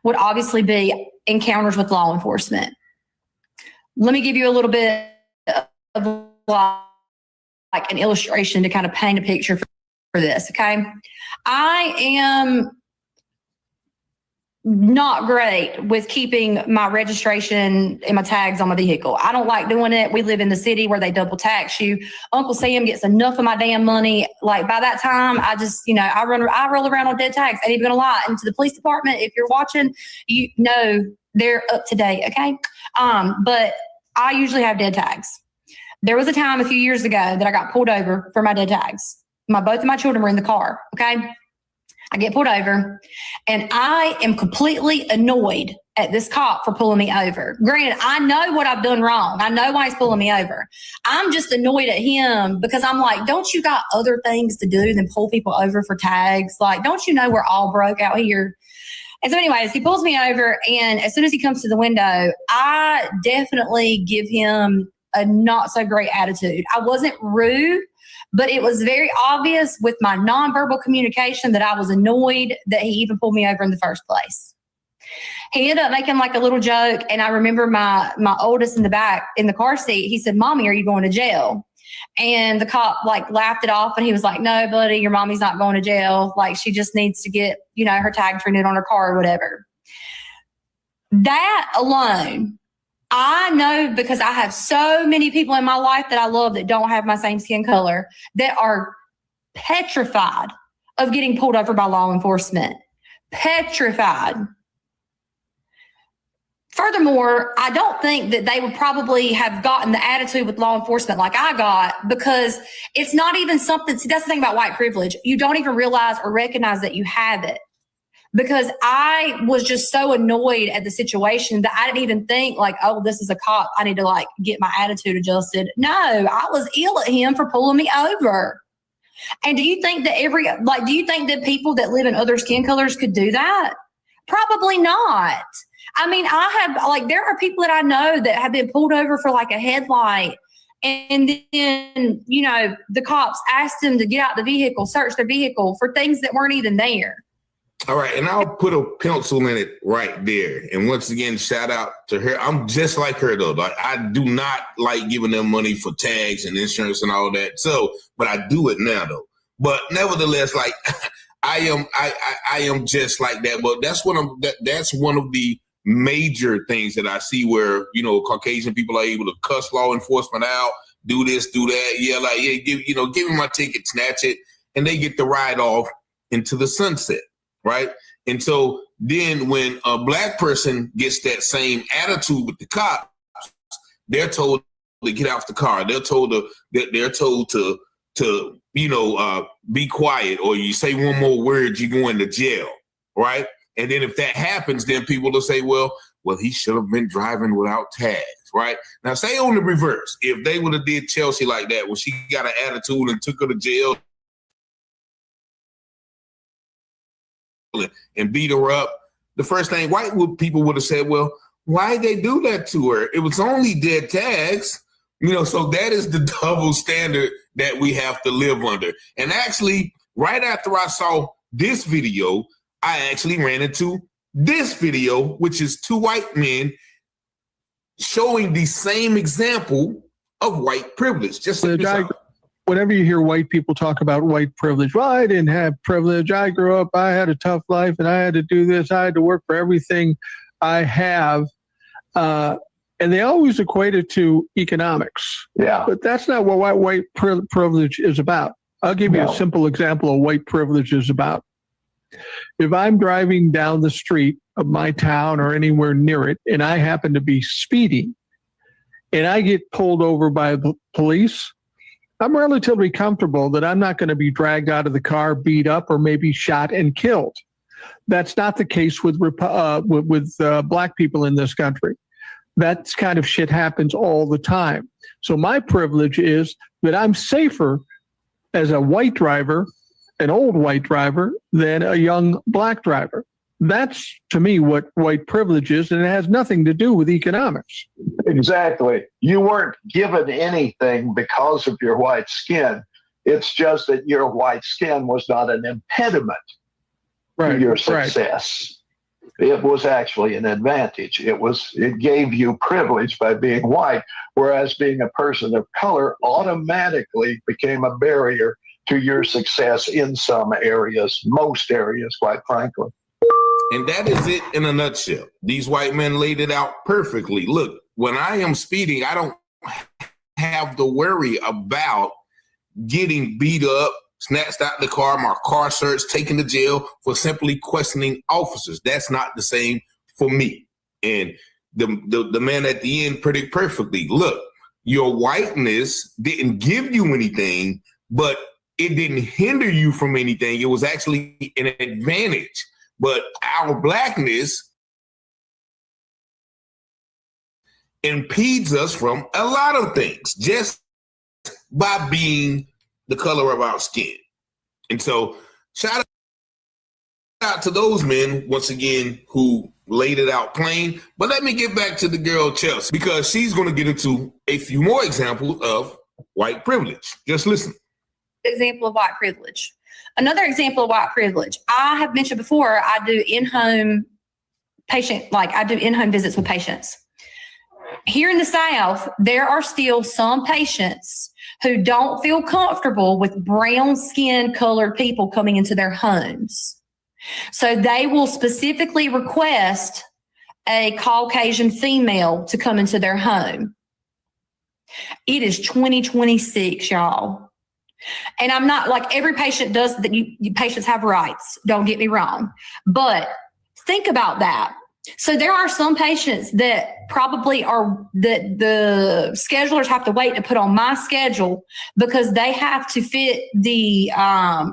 would obviously be encounters with law enforcement. Let me give you a little bit of an illustration to kind of paint a picture for this, okay? I am not great with keeping my registration and my tags on my vehicle. I don't like doing it. We live in the city where they double tax you. Uncle Sam gets enough of my damn money. By that time, I just, I roll around on dead tags. I ain't even gonna lie. And to the police department, if you're watching, you know they're up to date, okay? But I usually have dead tags. There was a time a few years ago that I got pulled over for my dead tags. Both of my children were in the car, okay? I get pulled over, and I am completely annoyed at this cop for pulling me over. Granted, I know what I've done wrong. I know why he's pulling me over. I'm just annoyed at him because I'm like, don't you got other things to do than pull people over for tags? Like, don't you know we're all broke out here? And so anyways, he pulls me over, and as soon as he comes to the window, I definitely give him a not so great attitude. I wasn't rude, but it was very obvious with my nonverbal communication that I was annoyed that he even pulled me over in the first place. He ended up making like a little joke, and I remember my oldest in the back in the car seat, he said, "Mommy, are you going to jail?" And the cop like laughed it off, and he was like, "No, buddy, your mommy's not going to jail. Like, she just needs to get, her tags renewed on her car or whatever." That alone, I know, because I have so many people in my life that I love that don't have my same skin color that are petrified of getting pulled over by law enforcement. Petrified. Furthermore, I don't think that they would probably have gotten the attitude with law enforcement like I got, because it's not even something. See, that's the thing about white privilege. You don't even realize or recognize that you have it. Because I was just so annoyed at the situation that I didn't even think like, oh, this is a cop, I need to like get my attitude adjusted. No, I was ill at him for pulling me over. And do you think that do you think that people that live in other skin colors could do that? Probably not. I mean, there are people that I know that have been pulled over for like a headlight, and then, the cops asked them to get out the vehicle, search their vehicle for things that weren't even there. All right, and I'll put a pencil in it right there. And once again, shout out to her. I'm just like her, though. Like, I do not like giving them money for tags and insurance and all that. So, but I do it now, though. But nevertheless, like, I am just like that. But that's one of the major things that I see where, Caucasian people are able to cuss law enforcement out, do this, do that. Yeah, like, yeah, give me my ticket, snatch it, and they get to ride off into the sunset. Right. And so then when a black person gets that same attitude with the cops, they're told to get off the car. They're told to be quiet, or you say one more word, you're going to jail. Right. And then if that happens, then people will say, well, he should have been driving without tags. Right. Now, say on the reverse, if they would have did Chelsea like that, when she got an attitude and took her to jail and beat her up, the first thing white people would have said, well, why did they do that to her? It was only dead tags. So that is the double standard that we have to live under. And actually, right after I saw this video, I actually ran into this video, which is two white men showing the same example of white privilege. Just like this. Whenever you hear white people talk about white privilege, well, I didn't have privilege. I grew up, I had a tough life, and I had to do this. I had to work for everything I have. And they always equate it to economics. Yeah. But that's not what white privilege is about. I'll give you a simple example of what privilege is about. If I'm driving down the street of my town or anywhere near it, and I happen to be speeding, and I get pulled over by the police, I'm relatively comfortable that I'm not going to be dragged out of the car, beat up, or maybe shot and killed. That's not the case with black people in this country. That kind of shit happens all the time. So my privilege is that I'm safer as a white driver, an old white driver, than a young black driver. That's, to me, what white privilege is, and it has nothing to do with economics. Exactly. You weren't given anything because of your white skin. It's just that your white skin was not an impediment to your success. It was actually an advantage. It gave you privilege by being white, whereas being a person of color automatically became a barrier to your success in some areas, most areas, quite frankly. And that is it in a nutshell. These white men laid it out perfectly. Look, when I am speeding, I don't have to worry about getting beat up, snatched out the car, my car searched, taken to jail for simply questioning officers. That's not the same for me. And the man at the end put it perfectly. Look, your whiteness didn't give you anything, but it didn't hinder you from anything. It was actually an advantage. But our blackness impedes us from a lot of things just by being the color of our skin. And so shout out to those men, once again, who laid it out plain. But let me get back to the girl Chelsea, because she's going to get into a few more examples of white privilege. Just listen. Example of white privilege. Another example of white privilege. I have mentioned before, I do in-home visits with patients. Here in the South, there are still some patients who don't feel comfortable with brown skin colored people coming into their homes. So they will specifically request a Caucasian female to come into their home. It is 2026, y'all. And I'm not like every patient does that. Patients have rights. Don't get me wrong. But think about that. So there are some patients that probably are that the schedulers have to wait to put on my schedule because they have to fit the, I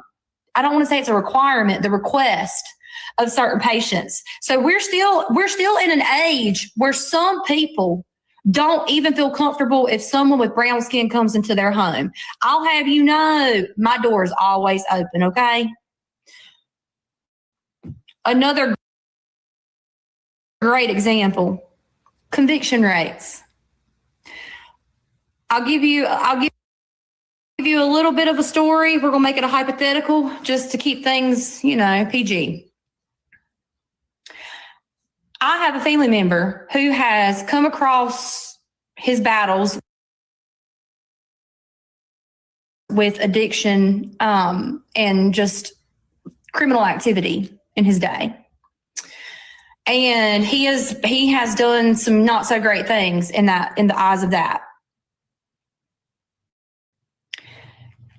don't want to say it's a requirement, the request of certain patients. So we're still in an age where some people don't even feel comfortable if someone with brown skin comes into their home. I'll have you know, my door is always open, okay? Another great example, conviction rates. I'll give you a little bit of a story. We're going to make it a hypothetical just to keep things, PG. I have a family member who has come across his battles with addiction and just criminal activity in his day. And he has done some not so great things in the eyes of that.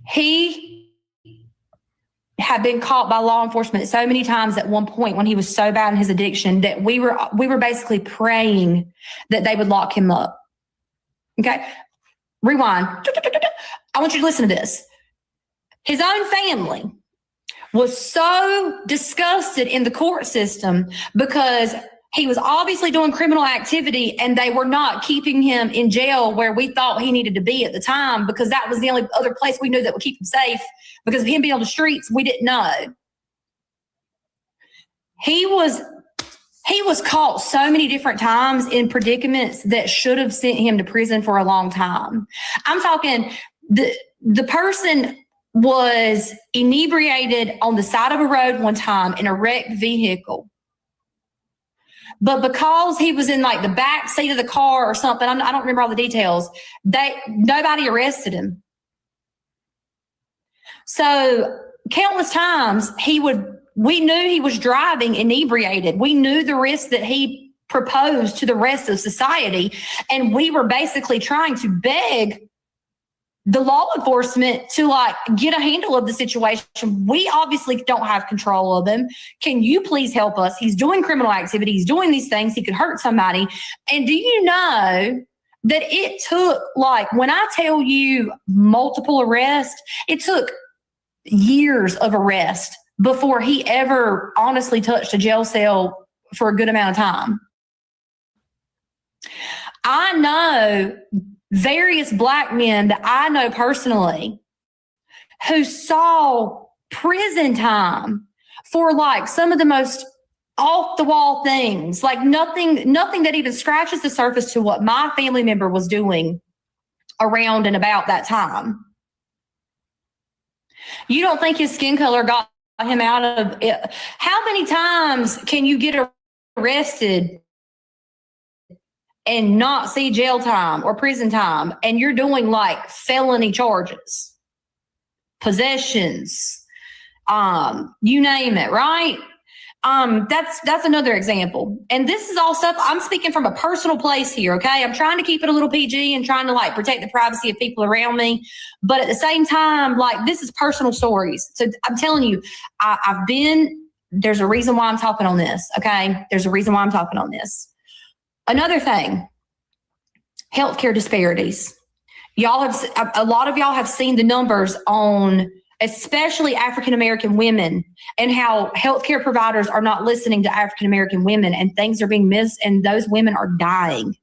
He had been caught by law enforcement so many times at one point when he was so bad in his addiction that we were basically praying that they would lock him up. Okay, rewind. I want you to listen to this. His own family was so disgusted in the court system because he was obviously doing criminal activity and they were not keeping him in jail where we thought he needed to be at the time, because that was the only other place we knew that would keep him safe. Because of him being on the streets, we didn't know. He was caught so many different times in predicaments that should have sent him to prison for a long time. I'm talking the person was inebriated on the side of a road one time in a wrecked vehicle. But because he was in like the back seat of the car or something, I don't remember all the details, nobody arrested him. So countless times we knew he was driving inebriated. We knew the risk that he proposed to the rest of society. And we were basically trying to beg the law enforcement to like get a handle of the situation. We obviously don't have control of him. Can you please help us? He's doing criminal activity. He's doing these things. He could hurt somebody. And do you know that it took, like, when I tell you multiple arrests, it took years of arrest before he ever honestly touched a jail cell for a good amount of time. I know various Black men that I know personally who saw prison time for like some of the most off the wall things, like nothing that even scratches the surface to what my family member was doing around and about that time. You don't think his skin color got him out of it? How many times can you get arrested and not see jail time or prison time, and you're doing like felony charges, possessions, you name it, right? That's another example. And this is all stuff, I'm speaking from a personal place here, okay? I'm trying to keep it a little PG and trying to like protect the privacy of people around me. But at the same time, like, this is personal stories. So I'm telling you, there's a reason why I'm talking on this, okay? There's a reason why I'm talking on this. Another thing, healthcare disparities. a lot of y'all have seen the numbers on especially African-American women and how healthcare providers are not listening to African-American women and things are being missed and those women are dying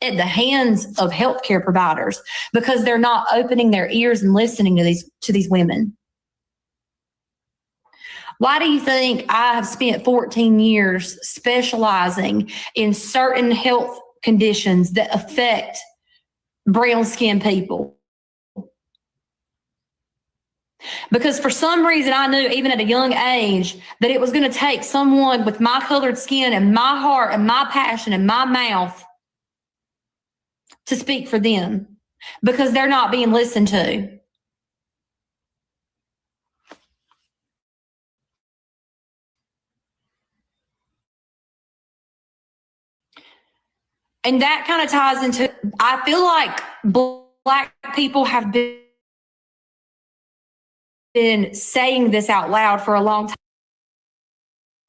at the hands of healthcare providers because they're not opening their ears and listening to these women. Why do you think I have spent 14 years specializing in certain health conditions that affect brown-skinned people? Because for some reason I knew even at a young age that it was going to take someone with my colored skin and my heart and my passion and my mouth to speak for them because they're not being listened to. And that kind of ties into, I feel like Black people have been saying this out loud for a long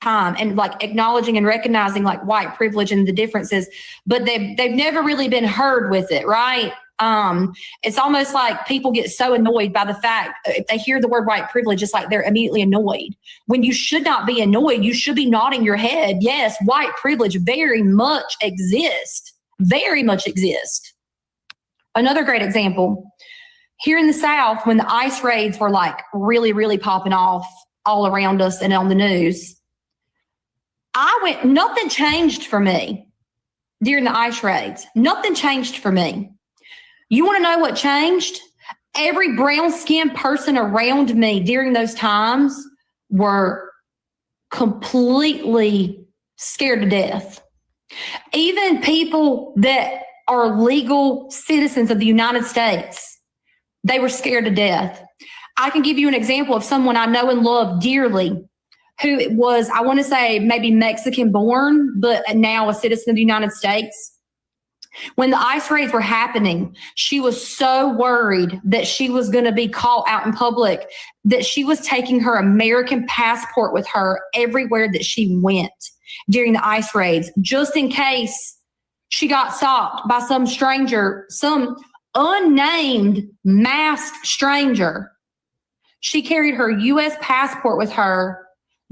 time and like acknowledging and recognizing like white privilege and the differences, but they've never really been heard with it, right? It's almost like people get so annoyed by the fact if they hear the word white privilege, it's like they're immediately annoyed. When you should not be annoyed, you should be nodding your head. Yes, white privilege very much exists. Very much exist. Another great example, here in the South, when the ICE raids were like really, really popping off all around us and on the news, nothing changed for me during the ICE raids. Nothing changed for me. You want to know what changed? Every brown-skinned person around me during those times were completely scared to death. Even people that are legal citizens of the United States, they were scared to death. I can give you an example of someone I know and love dearly who was, I want to say maybe Mexican born, but now a citizen of the United States. When the ICE raids were happening, she was so worried that she was going to be caught out in public that she was taking her American passport with her everywhere that she went during the ICE raids, just in case she got stopped by some stranger, some unnamed masked stranger. She carried her U.S. passport with her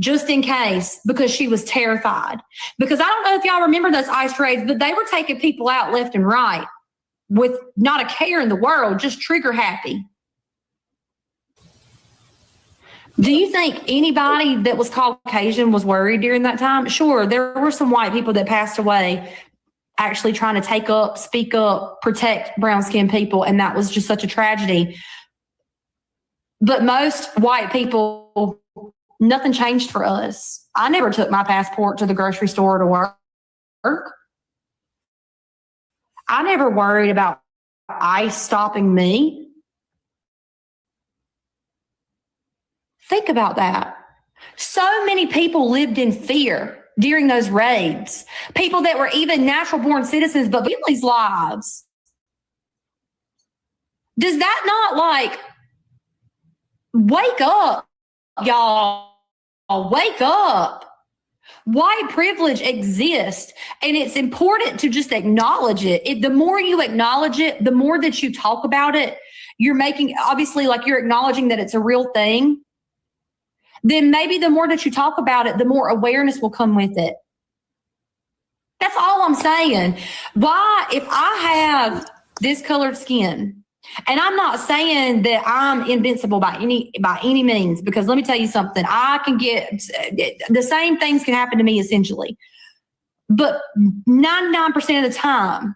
just in case because she was terrified. Because I don't know if y'all remember those ICE raids, but they were taking people out left and right with not a care in the world, just trigger happy. Do you think anybody that was Caucasian was worried during that time? Sure, there were some white people that passed away actually trying to take up, speak up, protect brown-skinned people, and that was just such a tragedy. But most white people, nothing changed for us. I never took my passport to the grocery store to work. I never worried about ICE stopping me. Think about that. So many people lived in fear during those raids. People that were even natural-born citizens, but families' lives. Does that not, like, wake up, y'all? Wake up. White privilege exists, and it's important to just acknowledge it. The more you acknowledge it, the more that you talk about it, you're making, obviously, like you're acknowledging that it's a real thing. Then maybe the more that you talk about it, the more awareness will come with it. That's all I'm saying. Why, if I have this colored skin, and I'm not saying that I'm invincible by any means, because let me tell you something, I can get, the same things can happen to me essentially. But 99% of the time,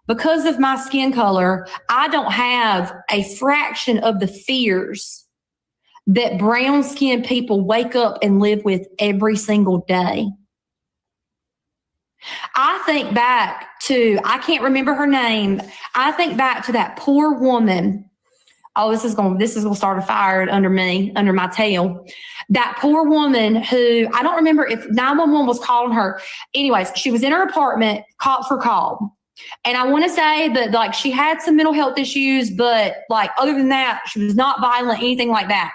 because of my skin color, I don't have a fraction of the fears that brown-skinned people wake up and live with every single day. I think back to, I can't remember her name. I think back to that poor woman. Oh, this is going to start a fire under my tail. That poor woman who, I don't remember if 911 was calling her. Anyways, she was in her apartment, cops were called. And I want to say that like she had some mental health issues, but like other than that, she was not violent, anything like that.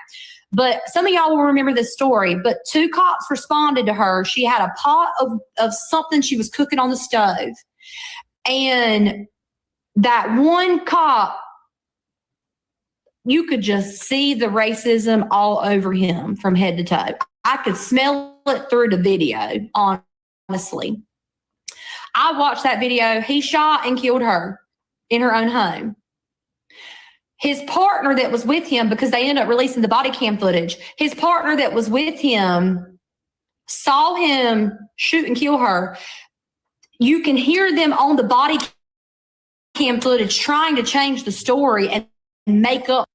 But some of y'all will remember this story, but 2 cops responded to her. She had a pot of something she was cooking on the stove. And that one cop you could just see the racism all over him from head to toe. I could smell it through the video, honestly. I watched that video. He shot and killed her in her own home. His partner that was with him, because they ended up releasing the body cam footage, his partner that was with him saw him shoot and kill her. You can hear them on the body cam footage trying to change the story and make up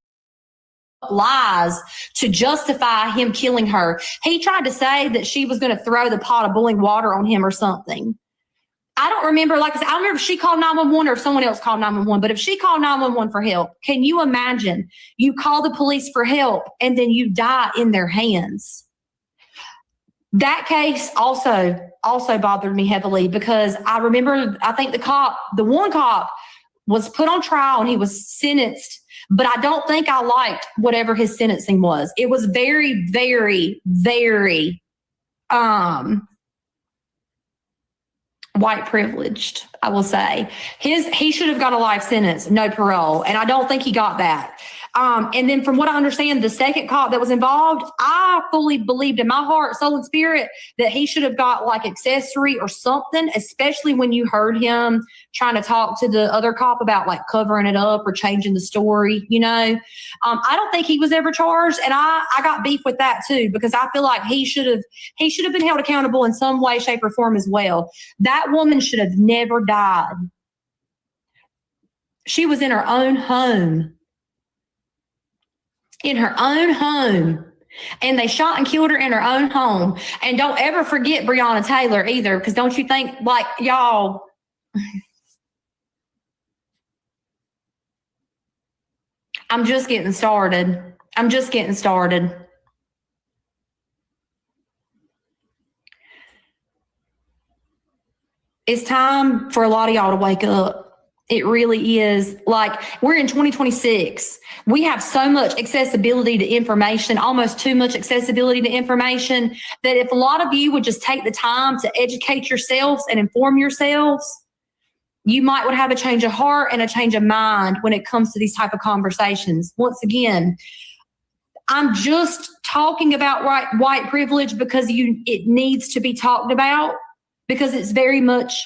lies to justify him killing her. He tried to say that she was going to throw the pot of boiling water on him or something. I don't remember, like I said, I don't remember if she called 911 or if someone else called 911, but if she called 911 for help, can you imagine you call the police for help and then you die in their hands? That case also bothered me heavily because I remember, I think the one cop was put on trial and he was sentenced, but I don't think I liked whatever his sentencing was. It was very, very, very, white privileged, I will say. He should have got a life sentence, no parole, and I don't think he got that. And then from what I understand, the second cop that was involved, I fully believed in my heart, soul, and spirit that he should have got like accessory or something, especially when you heard him trying to talk to the other cop about like covering it up or changing the story, you know. I don't think he was ever charged, and I got beef with that too, because I feel like he should have been held accountable in some way, shape, or form as well. That woman should have never died. She was in her own home. In her own home. And they shot and killed her in her own home. And don't ever forget Breonna Taylor either, because don't you think, like, y'all, I'm just getting started. It's time for a lot of y'all to wake up. It really is. Like, we're in 2026. We have so much accessibility to information, almost too much accessibility to information, that if a lot of you would just take the time to educate yourselves and inform yourselves, you might would have a change of heart and a change of mind when it comes to these type of conversations. Once again, I'm just talking about white privilege because it needs to be talked about, because it's very much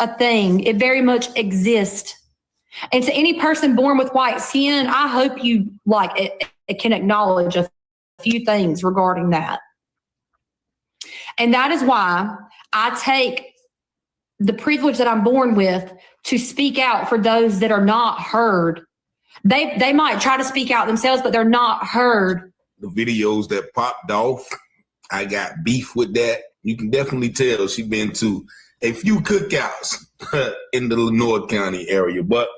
a thing. It very much exists. And to any person born with white skin, I hope you it can acknowledge a few things regarding that. And that is why I take the privilege that I'm born with to speak out for those that are not heard. They might try to speak out themselves, but they're not heard. The videos that popped off, I got beef with that. You can definitely tell she's been to a few cookouts in the Lenoir County area. But,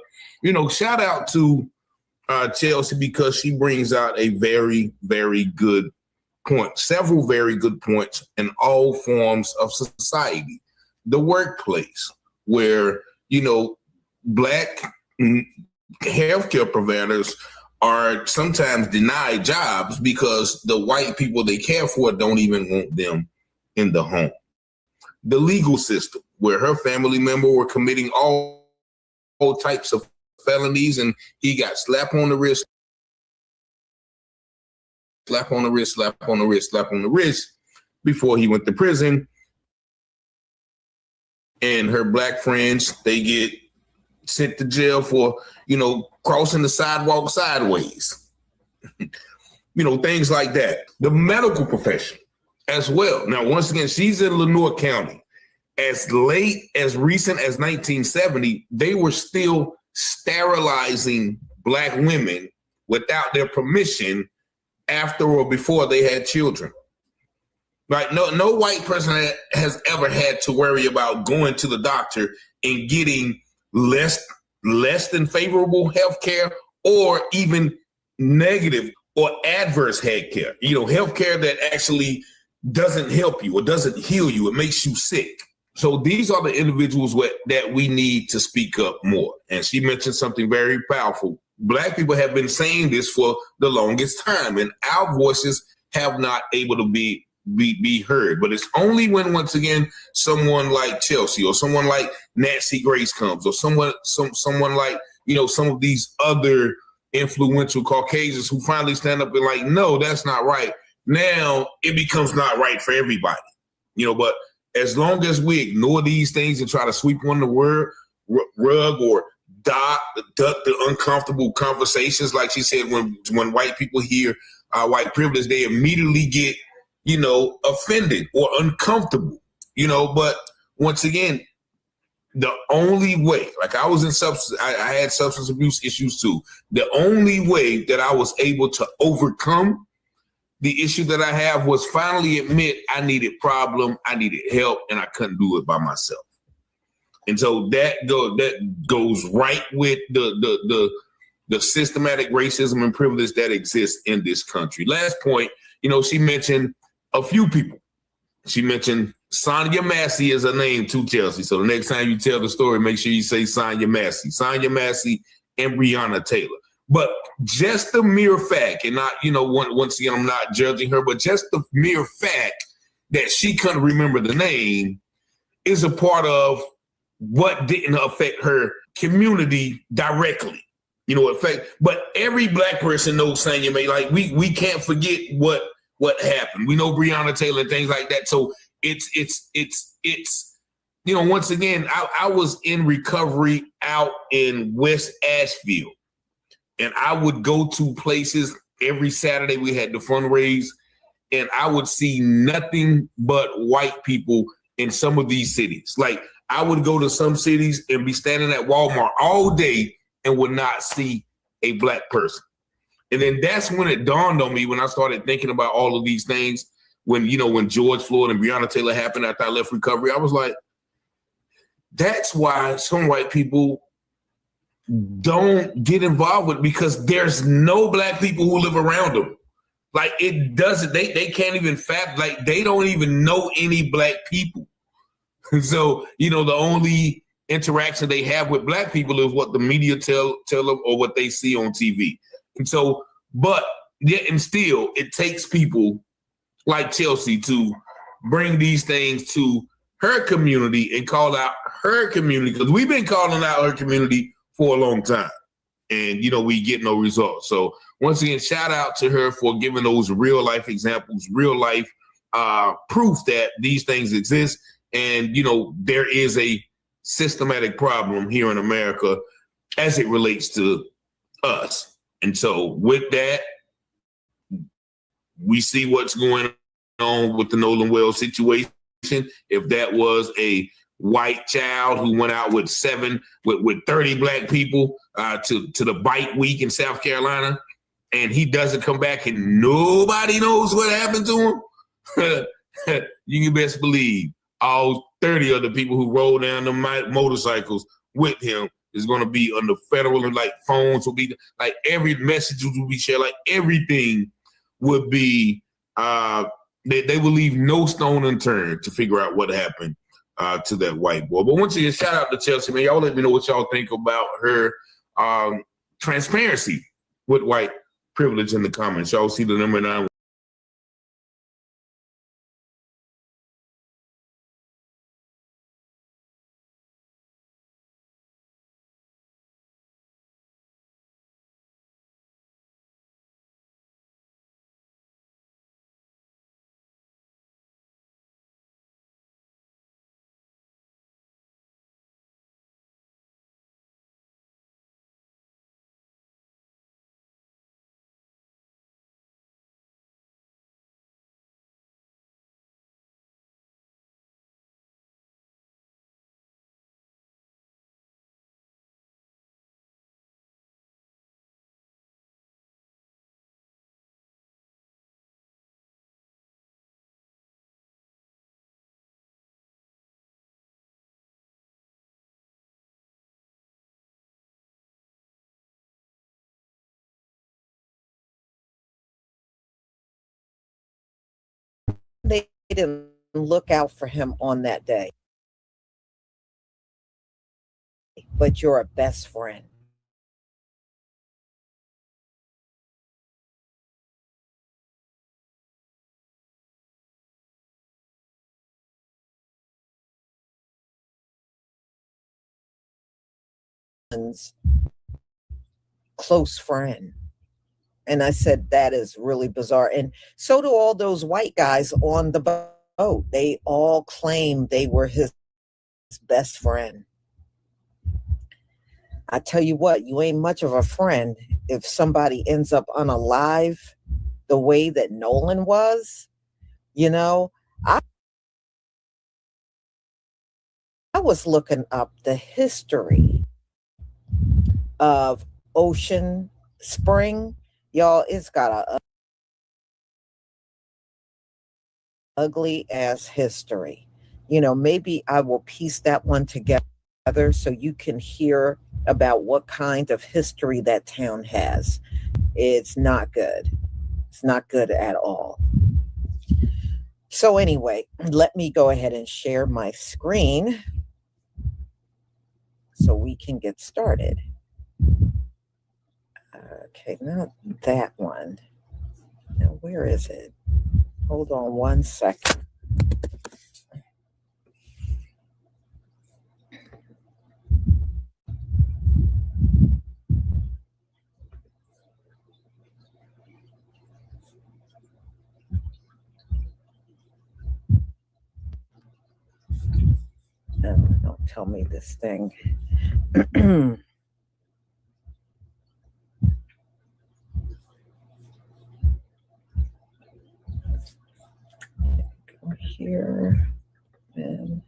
you know, shout out to Chelsea, because she brings out a very, very good point, several very good points in all forms of society. The workplace, where, you know, Black healthcare providers are sometimes denied jobs because the white people they care for don't even want them in the home. The legal system, where her family member were committing all types of felonies, and he got slap on the wrist, slap on the wrist, slap on the wrist, slap on the wrist before he went to prison. And her Black friends, they get sent to jail for, you know, crossing the sidewalk sideways. You know, things like that. The medical profession as well. Now, once again, she's in Lenoir County. As late as recent as 1970, they were still sterilizing Black women without their permission after or before they had children. Right? No white person has ever had to worry about going to the doctor and getting less than favorable health care, or even negative or adverse health care. You know, health care that actually doesn't help you or doesn't heal you. It makes you sick. So these are the individuals that we need to speak up more. And she mentioned something very powerful. Black people have been saying this for the longest time, and our voices have not able to be heard. But it's only when, once again, someone like Chelsea or someone like Nancy Grace comes, or someone like, you know, some of these other influential Caucasians who finally stand up and like, no, that's not right. Now it becomes not right for everybody, but as long as we ignore these things and try to sweep on the rug or duck the uncomfortable conversations, like she said, when white people hear white privilege, they immediately get, offended or uncomfortable, but once again, the only way, like I was I had substance abuse issues too. The only way that I was able to overcome the issue that I have was finally admit I needed help, and I couldn't do it by myself. And so that goes right with the systematic racism and privilege that exists in this country. Last point, she mentioned a few people. She mentioned Sonya Massey is a name too, Chelsea. So the next time you tell the story, make sure you say Sonya Massey and Breonna Taylor. But just the mere fact, and not, once again, I'm not judging her, but just the mere fact that she couldn't remember the name is a part of what didn't affect her community directly. But every Black person knows Sonya May. Like we can't forget what happened. We know Breonna Taylor and things like that. So it's once again, I was in recovery out in West Asheville, and I would go to places every Saturday. We had the fundraise, and I would see nothing but white people in some of these cities. Like I would go to some cities and be standing at Walmart all day and would not see a Black person. And then that's when it dawned on me, when I started thinking about all of these things, when George Floyd and Breonna Taylor happened after I left recovery, I was like, that's why some white people don't get involved with it, because there's no Black people who live around them. Like it doesn't, they can't even like they don't even know any Black people. So, the only interaction they have with Black people is what the media tell them or what they see on TV. And so, but yet and still, it takes people like Chelsea to bring these things to her community and call out her community, because we've been calling out her community for a long time, and we get no results. So once again, shout out to her for giving those real life examples, real life proof that these things exist, and there is a systematic problem here in America as it relates to us. And so with that, we see what's going on with the Nolan Wells situation. If that was a white child who went out with 30 Black people to the bike week in South Carolina, and he doesn't come back and nobody knows what happened to him, you can best believe all 30 of the people who rode down the motorcycles with him is going to be under federal, and like phones will be, like every message will be shared, like everything would be, they will leave no stone unturned to figure out what happened to that white boy. But once again, shout out to Chelsea, man. Y'all let me know what y'all think about her transparency with white privilege in the comments. Y'all see the number 9. They didn't look out for him on that day, but you're a best friend. close friend. And I said, that is really bizarre. And so do all those white guys on the boat. They all claim they were his best friend. I tell you what, you ain't much of a friend if somebody ends up unalive the way that Nolan was. You know, I was looking up the history of Ocean Spring. Y'all, it's got a ugly ass history. You know, maybe I will piece that one together so you can hear about what kind of history that town has. It's not good. It's not good at all. So anyway, let me go ahead and share my screen so we can get started. Okay, not that one. Now, where is it? Hold on one second. Don't tell me this thing. Go here and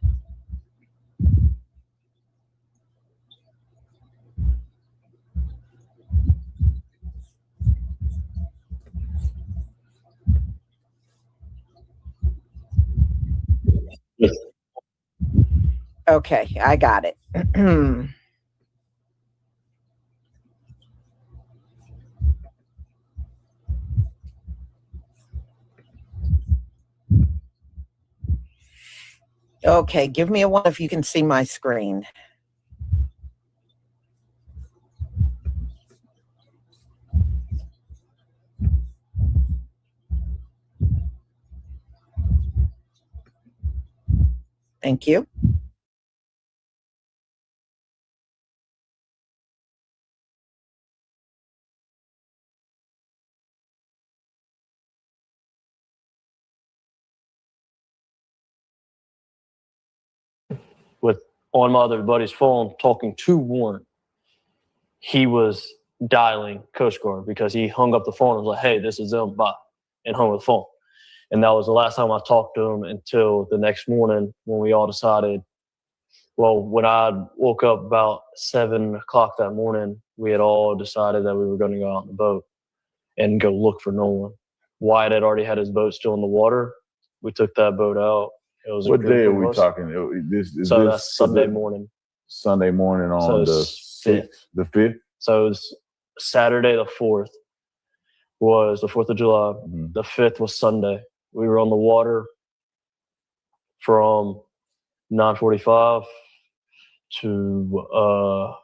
okay, I got it. Okay, give me a one if you can see my screen. Thank you. With on my other buddy's phone talking to Warren. He was dialing Coast Guard because he hung up the phone and was like, hey, this is them, bye, and hung up the phone. And that was the last time I talked to him until the next morning when we all decided, well, when I woke up about 7 o'clock that morning, we had all decided that we were going to go out on the boat and go look for Nolan. Wyatt had already had his boat still in the water. We took that boat out. It was what day are we talking? That's Sunday morning. Sunday morning on the 6th, the 5th? So it's Saturday the 4th was the 4th of July. Mm-hmm. The 5th was Sunday. We were on the water from 9:45 to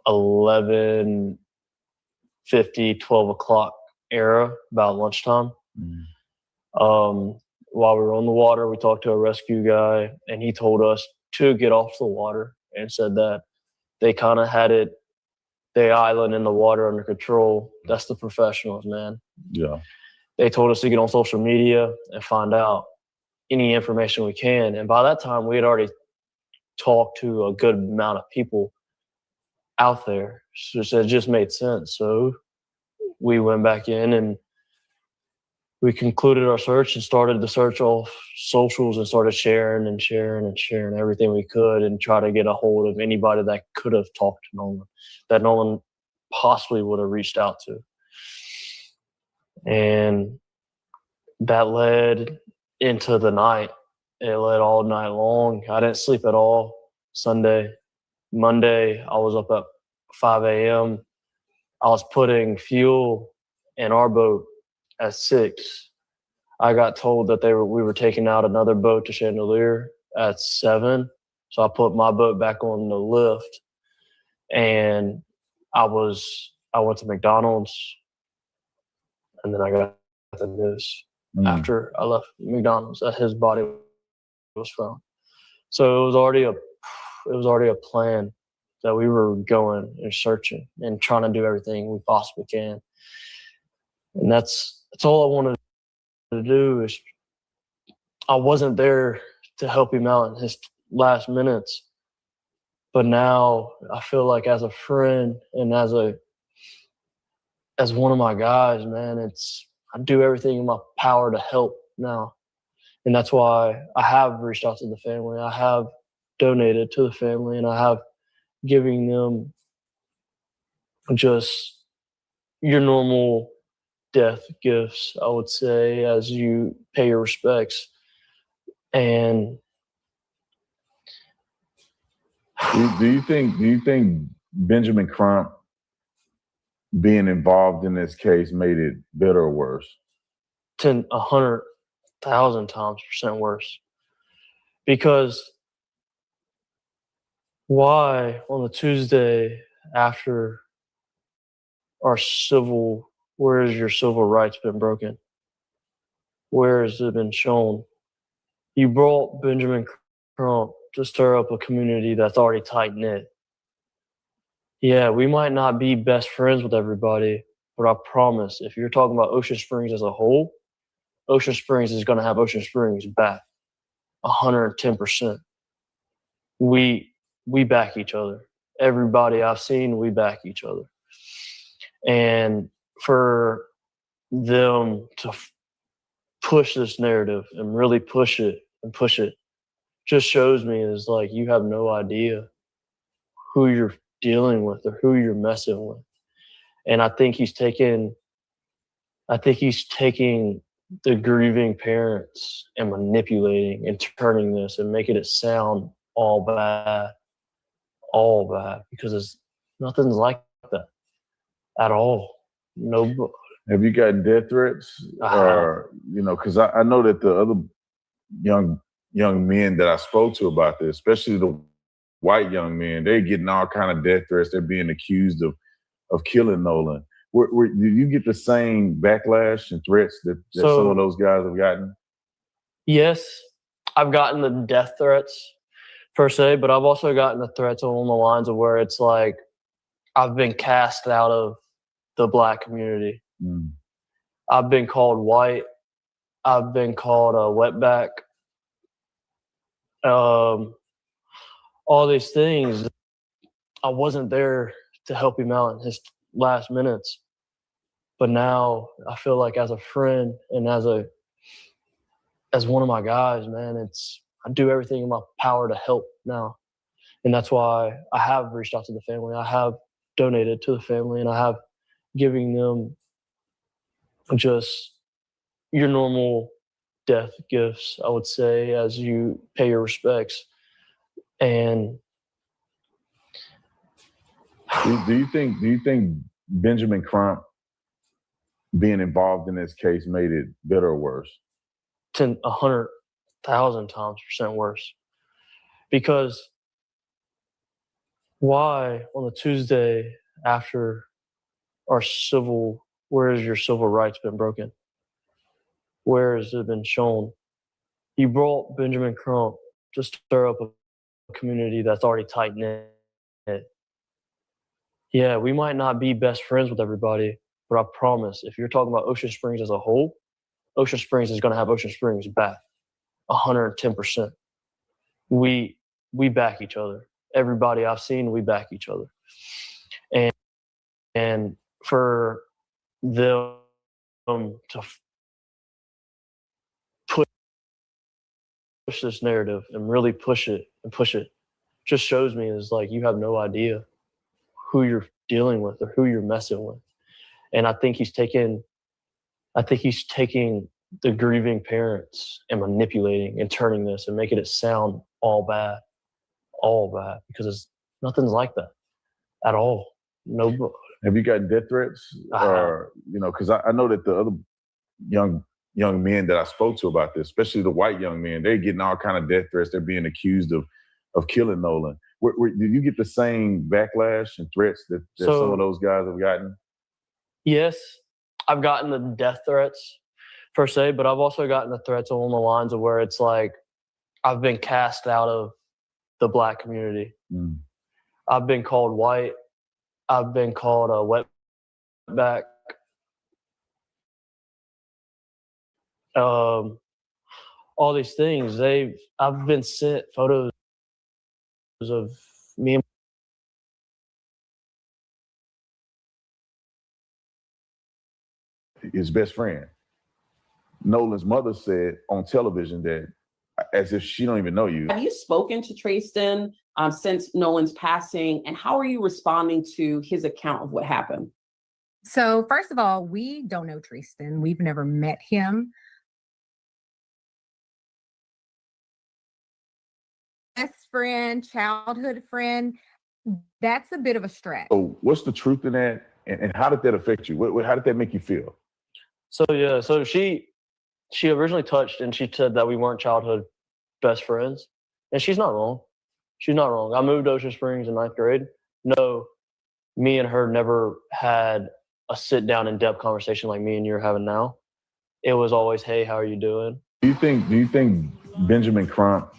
11:50, 12 o'clock era, about lunchtime. Mm-hmm. While we were on the water, we talked to a rescue guy, and he told us to get off the water and said that they kind of had the island and the water under control. That's the professionals, man. Yeah. They told us to get on social media and find out any information we can. And by that time, we had already talked to a good amount of people out there. So it just made sense. So we went back in and we concluded our search and started the search off socials and started sharing everything we could and try to get a hold of anybody that could have talked to Nolan, that Nolan possibly would have reached out to. And that led into the night. It led all night long. I didn't sleep at all Sunday. Monday, I was up at 5 a.m. I was putting fuel in our boat at 6. I got told that we were taking out another boat to Chandelier at 7. So I put my boat back on the lift, and I went to McDonald's, and then I got the news after I left McDonald's that his body was found. So it was already a plan. that we were going and searching and trying to do everything we possibly can. And that's all I wanted to do. Is I wasn't there to help him out in his last minutes, but now I feel like as a friend and as one of my guys, man, I do everything in my power to help now. And that's why I have reached out to the family. I have donated to the family, and I have giving them just your normal death gifts, I would say, as you pay your respects. And Do you think Benjamin Crump being involved in this case made it better or worse? 100,000 times % worse. Because why on the Tuesday after where has your civil rights been broken? Where has it been shown? You brought Benjamin Crump to stir up a community that's already tight-knit. Yeah, we might not be best friends with everybody, but I promise, if you're talking about Ocean Springs as a whole, Ocean Springs is going to have Ocean Springs back 110%. We back each other. Everybody I've seen, we back each other. And for them to push this narrative and really push it just shows me is like you have no idea who you're dealing with or who you're messing with. And I think he's taking the grieving parents and manipulating and turning this and making it sound all bad, because nothing's like that at all. No. Have you gotten death threats? Or, because I know that the other young men that I spoke to about this, especially the white young men, they're getting all kind of death threats. They're being accused of killing Nolan. Did you get the same backlash and threats that some of those guys have gotten? Yes, I've gotten the death threats per se, but I've also gotten the threats along the lines of where it's like I've been cast out of the Black community. Mm. I've been called white. I've been called a wetback. All these things. I wasn't there to help him out in his last minutes, but now I feel like as a friend and as one of my guys, man, I do everything in my power to help now. And that's why I have reached out to the family. I have donated to the family, and I have giving them just your normal death gifts, I would say, as you pay your respects. And do you think Benjamin Crump being involved in this case made it better or worse? 100,000 times % worse. Because why on the Tuesday after where has your civil rights been broken? Where has it been shown? You brought Benjamin Crump to stir up a community that's already tight-knit. Yeah, we might not be best friends with everybody, but I promise, if you're talking about Ocean Springs as a whole, Ocean Springs is going to have Ocean Springs back 110%. We back each other. Everybody I've seen, we back each other. And for them to push this narrative and really push it just shows me is like you have no idea who you're dealing with or who you're messing with. And I think he's taking the grieving parents and manipulating and turning this and making it sound all bad, because nothing's like that at all. No. Have you gotten death threats? Or, because I know that the other young men that I spoke to about this, especially the white young men, they're getting all kind of death threats. They're being accused of killing Nolan. Did you get the same backlash and threats that some of those guys have gotten? Yes, I've gotten the death threats per se, but I've also gotten the threats along the lines of where it's like I've been cast out of the Black community. Mm. I've been called white. I've been called a wetback. All these things. I've been sent photos of me and his best friend. Nolan's mother said on television that as if she don't even know you. Have you spoken to Tristan since Nolan's passing, and how are you responding to his account of what happened? So first of all, we don't know Tristan. We've never met him. Best friend, childhood friend, that's a bit of a stretch. So what's the truth in that? And how did that affect you? How did that make you feel? So she originally touched and she said that we weren't childhood best friends. And she's not wrong. She's not wrong. I moved to Ocean Springs in 9th grade. No, me and her never had a sit down in-depth conversation like me and you're having now. It was always, hey, how are you doing? Do you think Benjamin Crump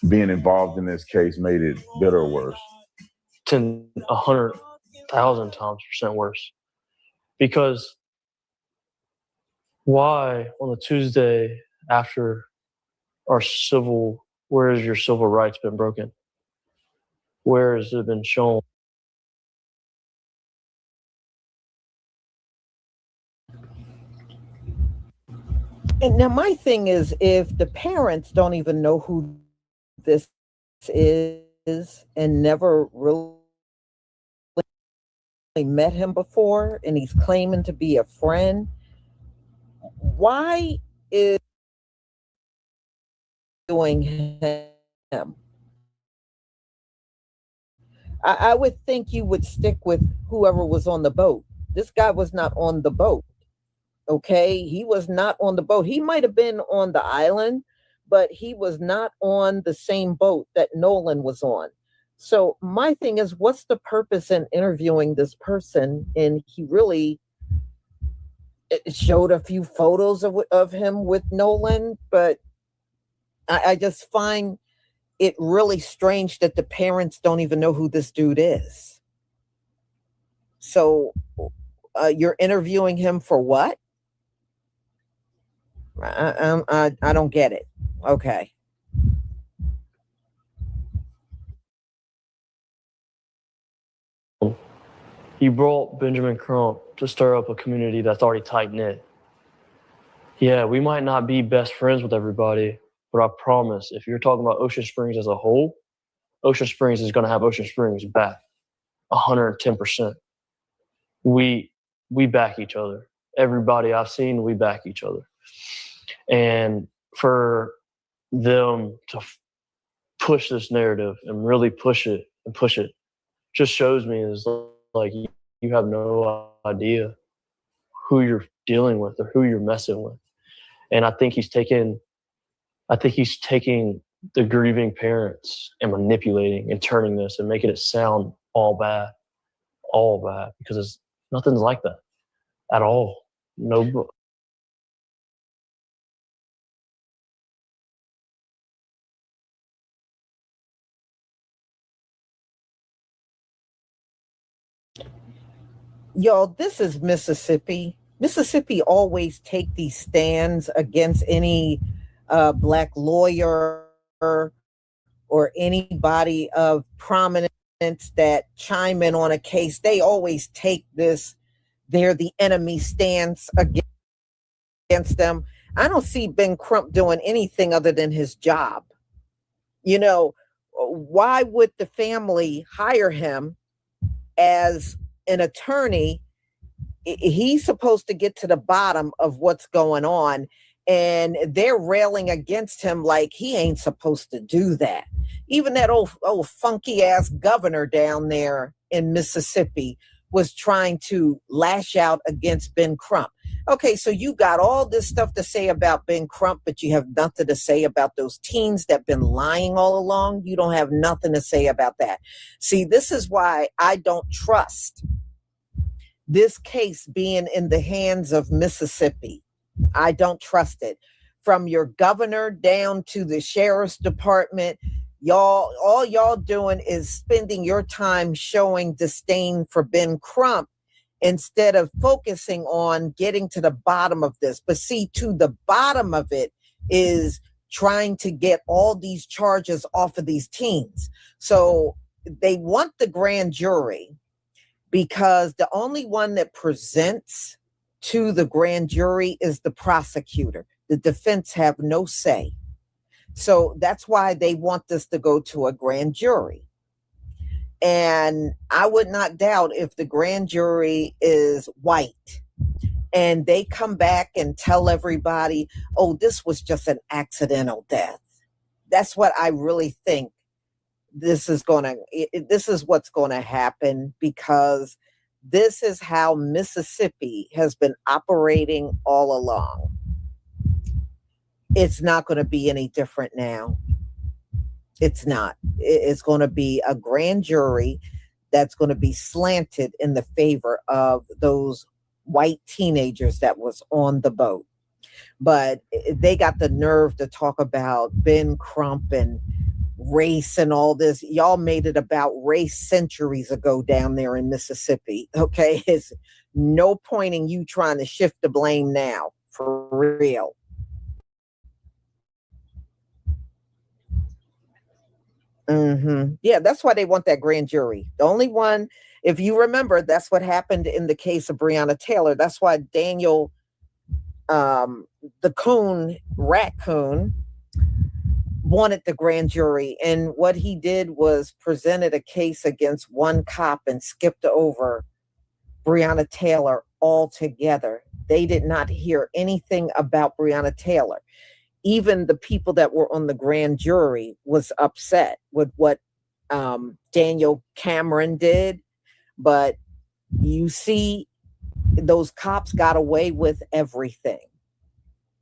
being involved in this case made it better or worse? 100,000 times % worse. Because why on the Tuesday after where has your civil rights been broken? Where has it been shown? And now my thing is, if the parents don't even know who this is and never really met him before, and he's claiming to be a friend, why is doing him? I would think you would stick with whoever was on the boat. This guy was not on the boat. Okay, he was not on the boat. He might have been on the island, but he was not on the same boat that Nolan was on. So my thing is, what's the purpose in interviewing this person? And he really showed a few photos of him with Nolan, but I just find it really strange that the parents don't even know who this dude is. So you're interviewing him for what? I don't get it. Okay. You brought Benjamin Crump to stir up a community that's already tight-knit. Yeah, we might not be best friends with everybody, but I promise, if you're talking about Ocean Springs as a whole, Ocean Springs is going to have Ocean Springs back 110%. We back each other. Everybody I've seen, we back each other. And for them to push this narrative and really push it just shows me is like you have no idea who you're dealing with or who you're messing with. And I think he's taking the grieving parents and manipulating and turning this and making it sound all bad, because nothing's like that at all. No. Y'all, this is Mississippi. Mississippi always take these stands against any black lawyer or anybody of prominence that chime in on a case. They always take this, they're the enemy stance against them. I don't see Ben Crump doing anything other than his job. You know, why would the family hire him as an attorney? He's supposed to get to the bottom of what's going on, and they're railing against him like he ain't supposed to do that. Even that old funky ass governor down there in Mississippi was trying to lash out against Ben Crump. Okay, so you got all this stuff to say about Ben Crump, but you have nothing to say about those teens that been lying all along. You don't have nothing to say about that. See, this is why I don't trust this case being in the hands of Mississippi. I don't trust it. From your governor down to the sheriff's department, All y'all doing is spending your time showing disdain for Ben Crump instead of focusing on getting to the bottom of this. But see, to the bottom of it is trying to get all these charges off of these teens. So they want the grand jury because the only one that presents to the grand jury is the prosecutor. The defense have no say. So that's why they want this to go to a grand jury. And I would not doubt if the grand jury is white and they come back and tell everybody, oh, this was just an accidental death. That's what I really think this is what's going to happen, because this is how Mississippi has been operating all along. It's not going to be any different now. It's not. It's going to be a grand jury that's going to be slanted in the favor of those white teenagers that was on the boat. But they got the nerve to talk about Ben Crump and race and all this. Y'all made it about race centuries ago down there in Mississippi. Okay. It's no point in you trying to shift the blame now, for real. Yeah, that's why they want that grand jury. The only one, if you remember, that's what happened in the case of Breonna Taylor. That's why Daniel, the raccoon, wanted the grand jury. And what he did was presented a case against one cop and skipped over Breonna Taylor altogether. They did not hear anything about Breonna Taylor. Even the people that were on the grand jury was upset with what Daniel Cameron did. But you see, those cops got away with everything.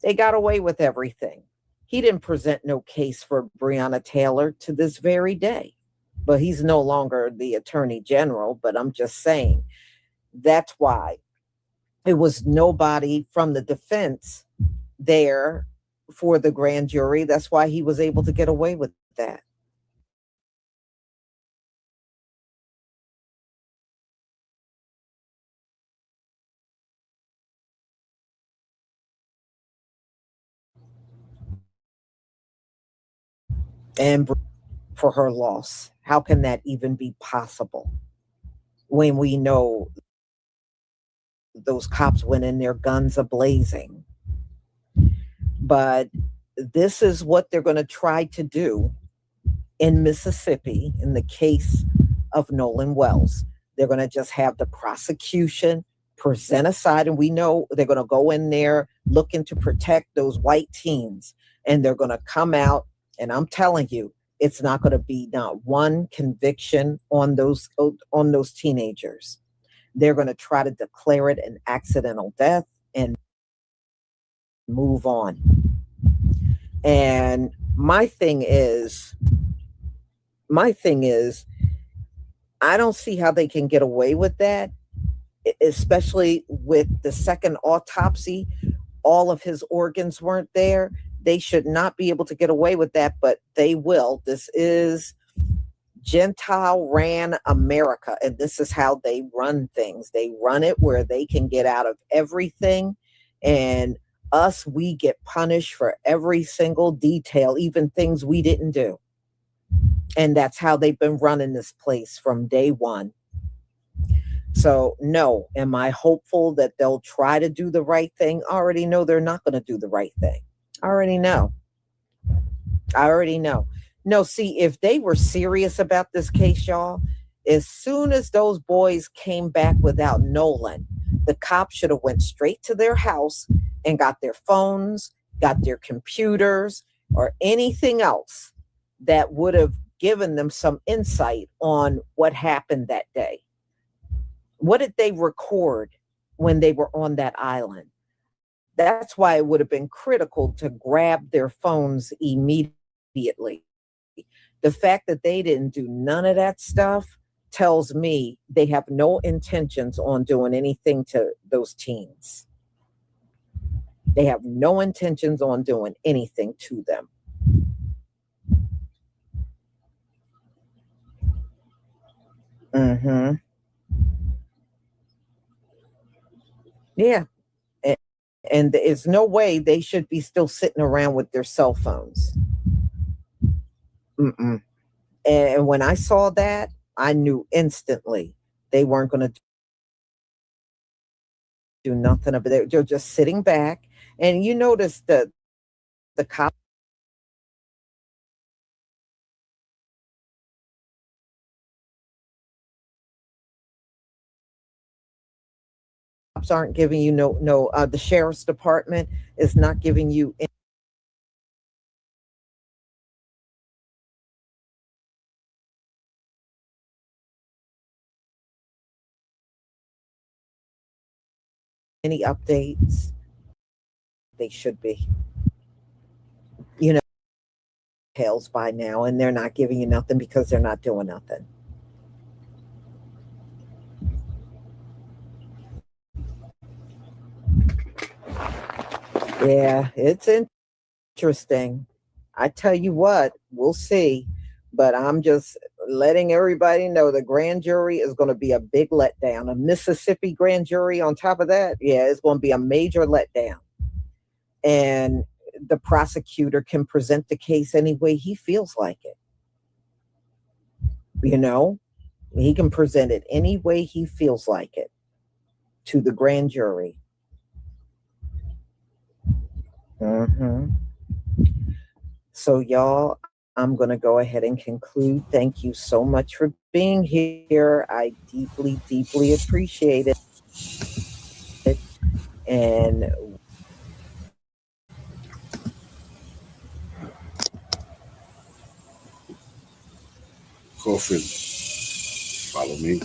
They got away with everything. He didn't present no case for Breonna Taylor to this very day. But he's no longer the attorney general. But I'm just saying, that's why it was nobody from the defense there for the grand jury. That's why he was able to get away with that. And for her loss, how can that even be possible when we know those cops went in there guns a-blazing? But this is what they're going to try to do in Mississippi in the case of Nolan Wells. They're going to just have the prosecution present a side, and we know they're going to go in there looking to protect those white teens, and they're going to come out, and I'm telling you, it's not going to be not one conviction on those teenagers. They're going to try to declare it an accidental death and move on. And my thing is, I don't see how they can get away with that, especially with the second autopsy. All of his organs weren't there. They should not be able to get away with that, but they will. This is Gentile ran America, and this is how they run things. They run it where they can get out of everything, and us, we get punished for every single detail, even things we didn't do. And that's how they've been running this place from day one. So no, am I hopeful that they'll try to do the right thing? I already know they're not going to do the right thing. I already know. No, see, if they were serious about this case, y'all, as soon as those boys came back without Nolan, the cops should have went straight to their house and got their phones, got their computers, or anything else that would have given them some insight on what happened that day. What did they record when they were on that island? That's why it would have been critical to grab their phones immediately. The fact that they didn't do none of that stuff tells me they have no intentions on doing anything to those teens. They have no intentions on doing anything to them. Mm-hmm. Yeah. And there's no way they should be still sitting around with their cell phones. Mm-mm. And when I saw that, I knew instantly they weren't going to do nothing of it. They're just sitting back. And you notice the cops aren't giving you the sheriff's department is not giving you any updates. They should be, tails by now, and they're not giving you nothing because they're not doing nothing. Yeah, it's interesting. I tell you what, we'll see. But I'm just letting everybody know the grand jury is going to be a big letdown. A Mississippi grand jury on top of that, yeah, it's going to be a major letdown. And the prosecutor can present the case any way he feels like it. He can present it any way he feels like it to the grand jury. Mm-hmm. So, y'all, I'm going to go ahead and conclude. Thank you so much for being here. I deeply, deeply appreciate it. And Girlfriend, follow me.